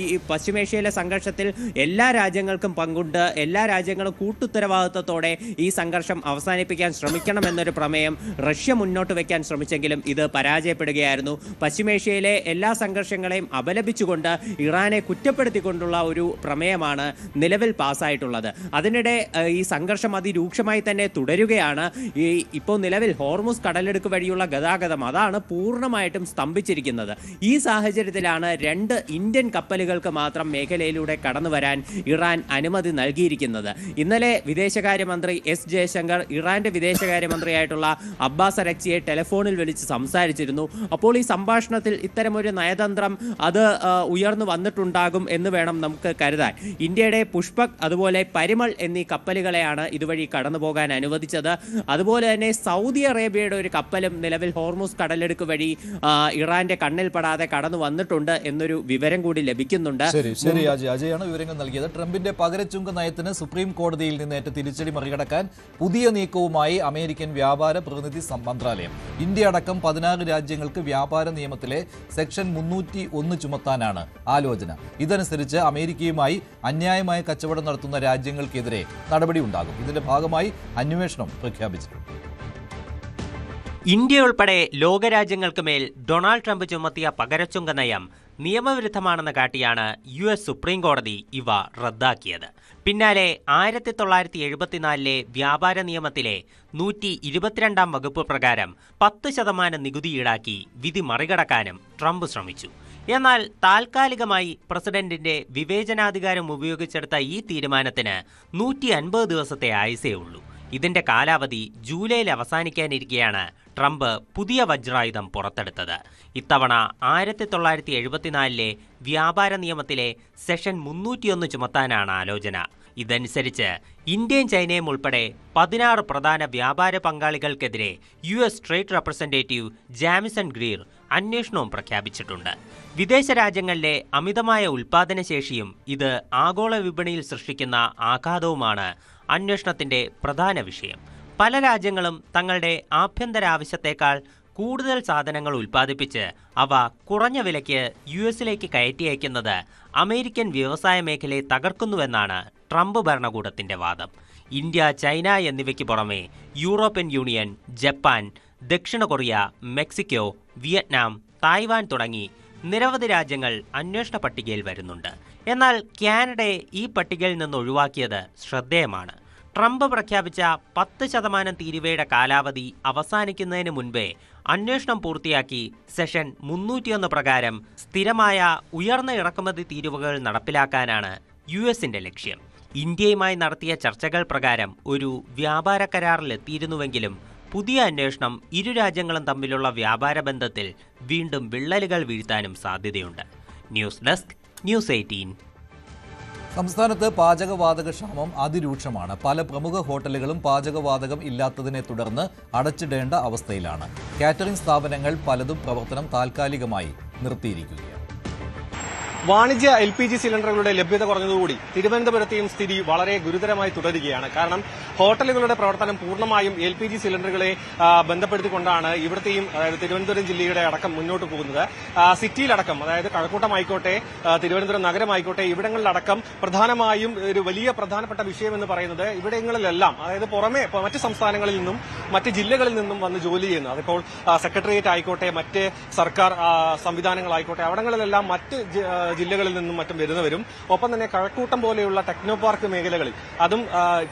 ഈ പശ്ചിമേഷ്യയിലെ സംഘർഷത്തിൽ എല്ലാ രാജ്യങ്ങൾക്കും പങ്കുണ്ട്, എല്ലാ രാജ്യങ്ങളും കൂട്ടുത്തരവാദിത്വത്തോടെ ഈ സംഘർഷം അവസാനിപ്പിക്കാൻ ശ്രമിക്കണമെന്നൊരു പ്രമേയം റഷ്യ മുന്നോട്ട് വയ്ക്കാൻ ശ്രമിച്ചെങ്കിലും ഇത് പരാജയപ്പെടുകയായിരുന്നു. പശ്ചിമേഷ്യയിലെ എല്ലാ സംഘർഷങ്ങളെയും അപലപിച്ചുകൊണ്ട് ഇറാനെ കുറ്റപ്പെടുത്തിക്കൊണ്ടുള്ള ഒരു പ്രമേയമാണ് നിലവിൽ പാസ്സായിട്ടുള്ളത്. അതിനിടെ ഈ സംഘർഷം അതിരൂക്ഷമായി തന്നെ തുടരുകയാണ്. ഇപ്പോൾ നിലവിൽ ഹോർമുസ് കടലെടുക്ക് വഴിയുള്ള ഗതാഗതം അതാണ് പൂർണ്ണമായിട്ടും സ്തംഭിച്ചിരിക്കുന്നത്. ഈ സാഹചര്യത്തിലാണ് 2 ഇന്ത്യൻ കപ്പലുകൾക്ക് മാത്രം മേഖലയിലൂടെ കടന്നു വരാൻ ഇറാൻ അനുമതി നൽകിയിരിക്കുന്നത്. ഇന്നലെ വിദേശകാര്യമന്ത്രി S ജയശങ്കർ ഇറാന്റെ വിദേശകാര്യമന്ത്രിയായിട്ടുള്ള അബ്ബാസ് അരക്ചിയെ ടെലിഫോണിൽ വിളിച്ച് സംസാരിച്ചിരുന്നു. അപ്പോൾ ഈ സംഭാഷണത്തിൽ ഇത്തരമൊരു നയതന്ത്രം അത് ഉയർന്നു വന്നിട്ടുണ്ടാകും എന്ന് വേണം നമുക്ക് കരുതാൻ. ഇന്ത്യയുടെ പുഷ്പക് അതുപോലെ പരിമൾ എന്നീ കപ്പലുകളെയാണ് ഇതുവഴി കടന്നു പോകാൻ അനുവദിച്ചത്. അതുപോലെ തന്നെ സൗദി അറേബ്യയുടെ ഒരു കപ്പലും നിലവിൽ ഹോർമുസ് കടലെടുക്ക് വഴി ഇറാന്റെ കണ്ണിൽപ്പെടാതെ കടന്നു വന്നിട്ടുണ്ട് എന്നൊരു വിവരം കൂടി ലഭിക്കുന്നുണ്ട്. ശരി അജയാണ് വിവരങ്ങൾ നൽകിയത്. ട്രംപിന്റെ പകരച്ചുങ്ക നയത്തിന് സുപ്രീം കോടതിയിൽ നിന്നേറ്റ തിരിച്ചടി മറികടക്കാൻ പുതിയ നീക്കവുമായി അമേരിക്കൻ വ്യാപാര പ്രതിനിധി മന്ത്രാലയം. ഇന്ത്യ അടക്കം 16 രാജ്യങ്ങൾക്ക് വ്യാപാര നിയമത്തിലെ സെക്ഷൻ 301 ചുമത്താനാണ് ആലോചന. ഇതനുസരിച്ച് അമേരിക്കയുമായി അന്യായമായ കച്ചവടം നടത്തുന്ന രാജ്യങ്ങൾക്കെതിരെ നടപടി ഉണ്ടാകും. ഇതിന്റെ ഭാഗമായി അന്വേഷണം പ്രഖ്യാപിച്ചിട്ടുണ്ട്. ഇന്ത്യ ഉൾപ്പെടെ ലോകരാജ്യങ്ങൾക്ക് മേൽ ഡൊണാൾഡ് ട്രംപ് ചുമത്തിയ പകരച്ചുങ്ക നയം നിയമവിരുദ്ധമാണെന്ന് കാട്ടിയാണ് US സുപ്രീം കോടതി ഇവ റദ്ദാക്കിയത്. പിന്നാലെ 1974 വ്യാപാര നിയമത്തിലെ 122 വകുപ്പ് പ്രകാരം 10% നികുതി ഈടാക്കി വിധി മറികടക്കാനും ട്രംപ് ശ്രമിച്ചു. എന്നാൽ താൽക്കാലികമായി പ്രസിഡന്റിന്റെ വിവേചനാധികാരം ഉപയോഗിച്ചെടുത്ത ഈ തീരുമാനത്തിന് 150 ദിവസത്തെ ആയുസേ ഉള്ളൂ. ഇതിന്റെ കാലാവധി ജൂലൈയിൽ അവസാനിക്കാനിരിക്കെയാണ് ട്രംപ് പുതിയ വജ്രായുധം പുറത്തെടുത്തത്. ഇത്തവണ 1974 വ്യാപാര നിയമത്തിലെ സെക്ഷൻ 301 ചുമത്താനാണ് ആലോചന. ഇതനുസരിച്ച് ഇന്ത്യയും ചൈനയും ഉൾപ്പെടെ 16 പ്രധാന വ്യാപാര പങ്കാളികൾക്കെതിരെ US trade representative Jamieson Greer അന്വേഷണവും പ്രഖ്യാപിച്ചിട്ടുണ്ട്. വിദേശ രാജ്യങ്ങളിലെ അമിതമായ ഉൽപാദനശേഷിയും ഇത് ആഗോള വിപണിയിൽ സൃഷ്ടിക്കുന്ന ആഘാതവുമാണ് അന്വേഷണത്തിന്റെ പ്രധാന വിഷയം. പല രാജ്യങ്ങളും തങ്ങളുടെ ആഭ്യന്തര ആവശ്യത്തേക്കാൾ കൂടുതൽ സാധനങ്ങൾ ഉൽപ്പാദിപ്പിച്ച് അവ കുറഞ്ഞ വിലയ്ക്ക് US-ലേക്ക് കയറ്റി അയക്കുന്നത് അമേരിക്കൻ വ്യവസായ മേഖലയെ തകർക്കുന്നുവെന്നാണ് ട്രംപ് ഭരണകൂടത്തിന്റെ വാദം. ഇന്ത്യ, ചൈന എന്നിവയ്ക്ക് പുറമെ യൂറോപ്യൻ യൂണിയൻ, ജപ്പാൻ, ദക്ഷിണ കൊറിയ, മെക്സിക്കോ, വിയറ്റ്നാം, തായ്വാൻ തുടങ്ങി നിരവധി രാജ്യങ്ങൾ അന്വേഷണ പട്ടികയിൽ വരുന്നുണ്ട്. എന്നാൽ കാനഡയെ ഈ പട്ടികയിൽ നിന്ന് ഒഴിവാക്കിയത് ശ്രദ്ധേയമാണ്. ട്രംപ് പ്രഖ്യാപിച്ച 10% തീരുവയുടെ കാലാവധി അവസാനിക്കുന്നതിന് മുൻപേ അന്വേഷണം പൂർത്തിയാക്കി സെഷൻ 301 പ്രകാരം സ്ഥിരമായ ഉയർന്ന ഇറക്കുമതി തീരുവകൾ നടപ്പിലാക്കാനാണ് US-ന്റെ ലക്ഷ്യം. ഇന്ത്യയുമായി നടത്തിയ ചർച്ചകൾ പ്രകാരം ഒരു വ്യാപാര കരാറിലെത്തിയിരുന്നുവെങ്കിലും പുതിയ അന്വേഷണം ഇരു രാജ്യങ്ങളും തമ്മിലുള്ള വ്യാപാര ബന്ധത്തിൽ വീണ്ടും വിള്ളലുകൾ വീഴ്ത്താനും സാധ്യതയുണ്ട്. News desk, news 18. സംസ്ഥാനത്ത് പാചകവാതക ക്ഷാമം അതിരൂക്ഷമാണ്. പല പ്രമുഖ ഹോട്ടലുകളും പാചകവാതകം ഇല്ലാത്തതിനെ തുടർന്ന് അടച്ചിടേണ്ട അവസ്ഥയിലാണ്. കാറ്ററിംഗ് സ്ഥാപനങ്ങൾ പലതും പ്രവർത്തനം താൽക്കാലികമായി നിർത്തിയിരിക്കുകയാണ്. വാണിജ്യ LPG സിലിണ്ടറുകളുടെ ലഭ്യത കുറഞ്ഞതോടുകൂടി തിരുവനന്തപുരത്തെയും സ്ഥിതി വളരെ ഗുരുതരമായി തുടരുകയാണ്. കാരണം ഹോട്ടലുകളുടെ പ്രവർത്തനം പൂർണ്ണമായും LPG സിലിണ്ടറുകളെ ബന്ധപ്പെടുത്തിക്കൊണ്ടാണ് ഇവിടത്തെയും അതായത് തിരുവനന്തപുരം ജില്ലയുടെ അടക്കം മുന്നോട്ട് പോകുന്നത്. സിറ്റിയിലടക്കം, അതായത് കഴക്കൂട്ടമായിക്കോട്ടെ, തിരുവനന്തപുരം നഗരമായിക്കോട്ടെ, ഇവിടങ്ങളിലടക്കം പ്രധാനമായും ഒരു വലിയ പ്രധാനപ്പെട്ട വിഷയമെന്ന് പറയുന്നത് ഇവിടങ്ങളിലെല്ലാം, അതായത് പുറമെ മറ്റ് സംസ്ഥാനങ്ങളിൽ നിന്നും മറ്റ് ജില്ലകളിൽ നിന്നും വന്ന് ജോലി ചെയ്യുന്നത്, അതിപ്പോൾ സെക്രട്ടേറിയറ്റ് ആയിക്കോട്ടെ, മറ്റ് സർക്കാർ സംവിധാനങ്ങളായിക്കോട്ടെ, അവിടങ്ങളിലെല്ലാം മറ്റ് ജില്ലകളിൽ നിന്നും മറ്റും വരുന്നവരും, ഒപ്പം തന്നെ കഴക്കൂട്ടം പോലെയുള്ള ടെക്നോ പാർക്ക് മേഖലകളിൽ, അതും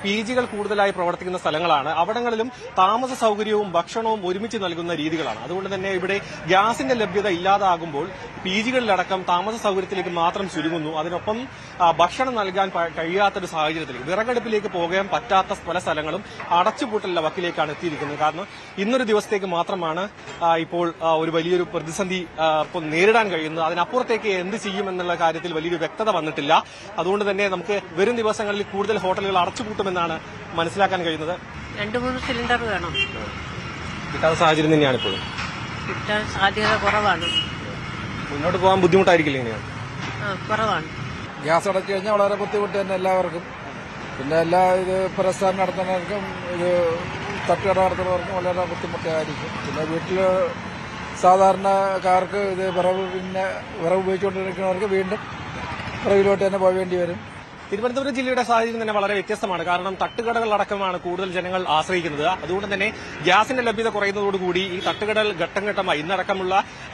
PGകൾ കൂടുതലായി പ്രവർത്തിക്കുന്ന സ്ഥലങ്ങളാണ്. അവിടങ്ങളിലും താമസ സൗകര്യവും ഭക്ഷണവും ഒരുമിച്ച് നൽകുന്ന രീതികളാണ്. അതുകൊണ്ട് തന്നെ ഇവിടെ ഗ്യാസിന്റെ ലഭ്യത ഇല്ലാതാകുമ്പോൾ PGകളിലടക്കം താമസ സൗകര്യത്തിലേക്ക് മാത്രം ചുരുങ്ങുന്നു. അതിനൊപ്പം ഭക്ഷണം നൽകാൻ കഴിയാത്തൊരു സാഹചര്യത്തിൽ വിറകടുപ്പിലേക്ക് പോകാൻ പറ്റാത്ത പല സ്ഥലങ്ങളും അടച്ചുപൂട്ടലിന്റെ വക്കിലേക്കാണ് എത്തിയിരിക്കുന്നത്. കാരണം ഇന്നൊരു ദിവസത്തേക്ക് മാത്രമാണ് ഇപ്പോൾ ഒരു വലിയൊരു പ്രതിസന്ധി നേരിടാൻ കഴിയുന്നത്. അതിനപ്പുറത്തേക്ക് എന്ത് ചെയ്യും എന്നുള്ള കാര്യത്തിൽ വലിയൊരു വ്യക്തത വന്നിട്ടില്ല. അതുകൊണ്ട് തന്നെ നമുക്ക് വരും ദിവസങ്ങളിൽ കൂടുതൽ ഹോട്ടലുകൾ അടച്ചുപൂട്ടുമെന്നാണ് മനസ്സിലാക്കാൻ കഴിയുന്നത്. 2-3 സിലിണ്ടർ വേണം. കിട്ടാത്ത സാഹചര്യം തന്നെയാണ് ഇപ്പോഴും. കിട്ടാൻ സാധ്യത കുറവാണ്. മുന്നോട്ട് പോകാൻ ബുദ്ധിമുട്ടായിരിക്കില്ല ഇങ്ങനെയാണ്. കുറവാണ്. ഗ്യാസ് അടച്ചു കഴിഞ്ഞാൽ വളരെ ബുദ്ധിമുട്ട് തന്നെ എല്ലാവർക്കും. പിന്നെ എല്ലാ പ്രസ്ഥാനം നടത്തുന്നവർക്കും തട്ടുകട നടത്തുന്നവർക്കും വളരെ ബുദ്ധിമുട്ടായിരിക്കും. പിന്നെ വീട്ടിൽ സാധാരണക്കാർക്ക് വിറവ് ഉപയോഗിച്ചുകൊണ്ടിരിക്കുന്നവർക്ക് വീണ്ടും വിറവിലോട്ട് തന്നെ പോകേണ്ടി വരും. തിരുവനന്തപുരം ജില്ലയുടെ സാഹചര്യം തന്നെ വളരെ വ്യത്യസ്തമാണ്. കാരണം തട്ടുകടകളടക്കമാണ് കൂടുതൽ ജനങ്ങൾ ആശ്രയിക്കുന്നത്. അതുകൊണ്ട് തന്നെ ഗ്യാസിന്റെ ലഭ്യത കുറയുന്നതോടുകൂടി ഈ തട്ടുകടകൾ ഘട്ടം ഘട്ടമായി, ഇന്നടക്കമുള്ള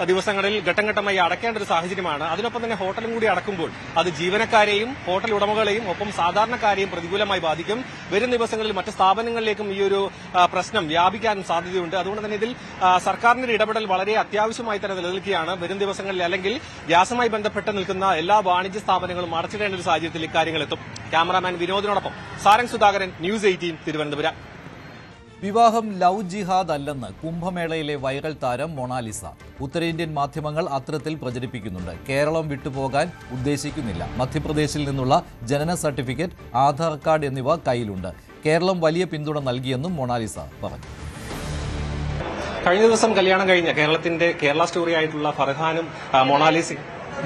ദിവസങ്ങളിൽ ഘട്ടം ഘട്ടമായി അടയ്ക്കേണ്ട ഒരു സാഹചര്യമാണ്. അതിനൊപ്പം തന്നെ ഹോട്ടലും കൂടി അടക്കുമ്പോൾ അത് ജീവനക്കാരെയും ഹോട്ടൽ ഉടമകളെയും ഒപ്പം സാധാരണക്കാരെയും പ്രതികൂലമായി ബാധിക്കും. വരും ദിവസങ്ങളിൽ മറ്റ് സ്ഥാപനങ്ങളിലേക്കും ഈ ഒരു പ്രശ്നം വ്യാപിക്കാനും സാധ്യതയുണ്ട്. അതുകൊണ്ട് തന്നെ ഇതിൽ സർക്കാരിന്റെ ഇടപെടൽ വളരെ അത്യാവശ്യമായി തന്നെ നിലനിൽക്കുകയാണ്. വരും ദിവസങ്ങളിൽ അല്ലെങ്കിൽ ഗ്യാസുമായി ബന്ധപ്പെട്ട് നിൽക്കുന്ന എല്ലാ വാണിജ്യ സ്ഥാപനങ്ങളും അടച്ചിടേണ്ട ഒരു സാഹചര്യത്തിൽ ഇക്കാര്യങ്ങൾ എത്തും. ക്യാമറാമാൻ വിനോദിനോടൊപ്പം സാരംഗ് സുധാകരൻ, ന്യൂസ് 18, തിരുവനന്തപുരം. വിവാഹം ലവ് ജിഹാദ് അല്ലെന്ന് കുംഭമേളയിലെ വൈറൽ താരം മൊണാലിസ. ഉത്തരേന്ത്യൻ മാധ്യമങ്ങൾ അത്തരത്തിൽ പ്രചരിപ്പിക്കുന്നുണ്ട്. കേരളം വിട്ടുപോകാൻ ഉദ്ദേശിക്കുന്നില്ല. മധ്യപ്രദേശിൽ നിന്നുള്ള ജനന സർട്ടിഫിക്കറ്റ്, ആധാർ കാർഡ് എന്നിവ കയ്യിലുണ്ട്. കേരളം വലിയ പിന്തുണ നൽകിയെന്നും മൊണാലിസ പറഞ്ഞു. കഴിഞ്ഞ ദിവസം കല്യാണം കഴിഞ്ഞ കേരള സ്റ്റോറി ആയിട്ടുള്ള ഫർഹാനും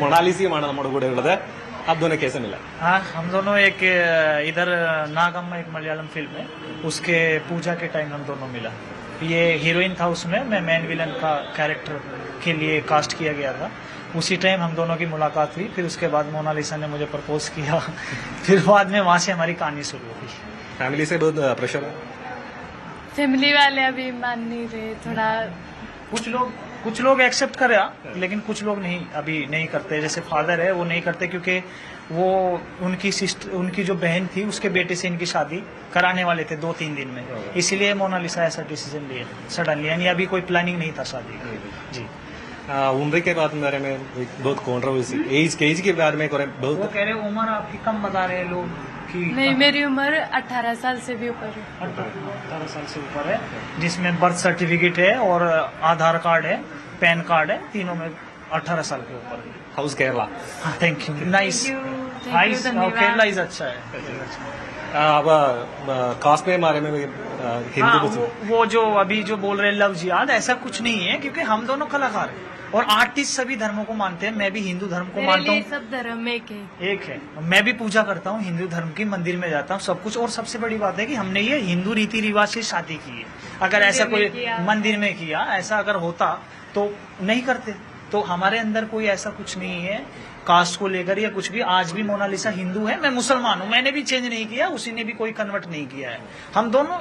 മൊണാലിസയുമാണ് നമ്മുടെ കൂടെ ഉള്ളത്. आप दोनों कैसे मिला? हाँ, हम दोनों एक इधर नागम्मा एक मलयालम फिल्म है, उसके पूजा के टाइम हम दोनों मिला. ये हीरोइन था, उसमें मैं मेन विलन का कैरेक्टर के लिए कास्ट किया गया था. उसी टाइम हम दोनों की मुलाकात हुई. फिर उसके बाद मोनालिसा ने मुझे प्रपोज किया. फिर बाद में वहाँ से हमारी कहानी शुरू हुई. फैमिली से बहुत प्रेशर है? फैमिली वाले अभी मान नहीं रहे. थोड़ा कुछ लोग एक्सेप्ट करे, लेकिन कुछ लोग अभी नहीं करते. जैसे फादर है, वो नहीं करते क्योंकि वो उनकी जो बहन थी उसके बेटे से इनकी शादी कराने वाले थे 2-3 दिन में. इसीलिए मोनालिसा ऐसा डिसीजन लिए सडनली. यानी अभी कोई प्लानिंग नहीं था शादी का. जी. उम्र के बारे में बहुत कंट्रोवर्सी, एज के बारे में बहुत वो कह रहे उम्र आपकी कम बता रहे लोग कि नहीं, मेरी उम्र 18 साल से भी ऊपर है. 18 साल से ऊपर है, जिसमें बर्थ सर्टिफिकेट है और आधार कार्ड है, पैन कार्ड है, तीनों में 18 साल के ऊपर है. House Kerala. Thank you. Nice. Kerala is अच्छा है। अब कास्ट के बारे में हिंदू वो जो अभी जो बोल रहे हैं लव जिहाद, ऐसा कुछ नहीं है क्योंकि हम दोनों कलाकार हैं और आर्टिस्ट सभी धर्मों को मानते हैं। मैं भी हिंदू धर्म को मानता हूँ, सब धर्म एक है। मैं भी पूजा करता हूँ हिंदू धर्म की, मंदिर में जाता हूँ सब कुछ। और सबसे बड़ी बात है कि हमने ये हिंदू रीति रिवाज से शादी की है। अगर ऐसा कोई मंदिर में किया, ऐसा अगर होता तो नहीं करते। तो हमारे अंदर कोई ऐसा कुछ नहीं है कास्ट को लेकर या कुछ भी। आज भी मोनालिसा हिंदू है, मैं मुसलमान हूँ, मैंने भी चेंज नहीं किया, उसी ने भी कोई कन्वर्ट नहीं किया है। हम दोनों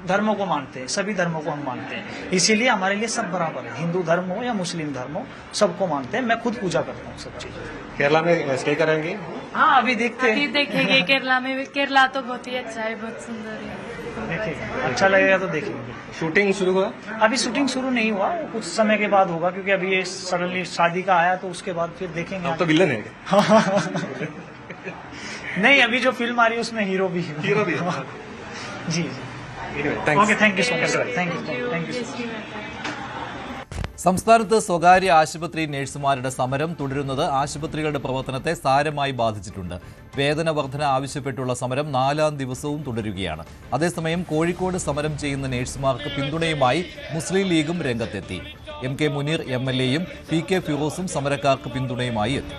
धर्मों को मानते हैं, सभी धर्मों को हम मानते हैं, इसीलिए हमारे लिए सब बराबर है। हिंदू धर्म हो या मुस्लिम धर्म हो, सबको मानते हैं। मैं खुद पूजा करता हूँ सब चीज। केरला में स्टे करेंगे? हाँ, अभी देखते हैं। अभी देखेंगे केरला में भी। केरला तो बहुत ही अच्छा है, बहुत सुंदर है। देखेंगे, अच्छा लगेगा तो देखेंगे। शूटिंग शुरू हुआ? अभी शूटिंग शुरू नहीं हुआ, कुछ समय के बाद होगा क्योंकि अभी ये सडनली शादी का आया तो उसके बाद फिर देखेंगे। अब तो विलन है नहीं, अभी जो फिल्म आ रही है उसमें हीरो भी है। जी okay, thank you so much, thank you. സംസ്ഥാനത്ത് സ്വകാര്യ ആശുപത്രി നഴ്സുമാരുടെ സമരം തുടരുന്നത് ആശുപത്രികളുടെ പ്രവർത്തനത്തെ സാരമായി ബാധിച്ചിട്ടുണ്ട്. വേതന വർധന ആവശ്യപ്പെട്ടുള്ള സമരം 4ാം ദിവസവും തുടരുകയാണ്. അതേസമയം കോഴിക്കോട് സമരം ചെയ്യുന്ന നഴ്സുമാർക്ക് പിന്തുണയുമായി മുസ്ലിം ലീഗും രംഗത്തെത്തി. എം കെ മുനീർ MLA യും പി കെ ഫിറോസും സമരക്കാർക്ക് പിന്തുണയുമായി എത്തി.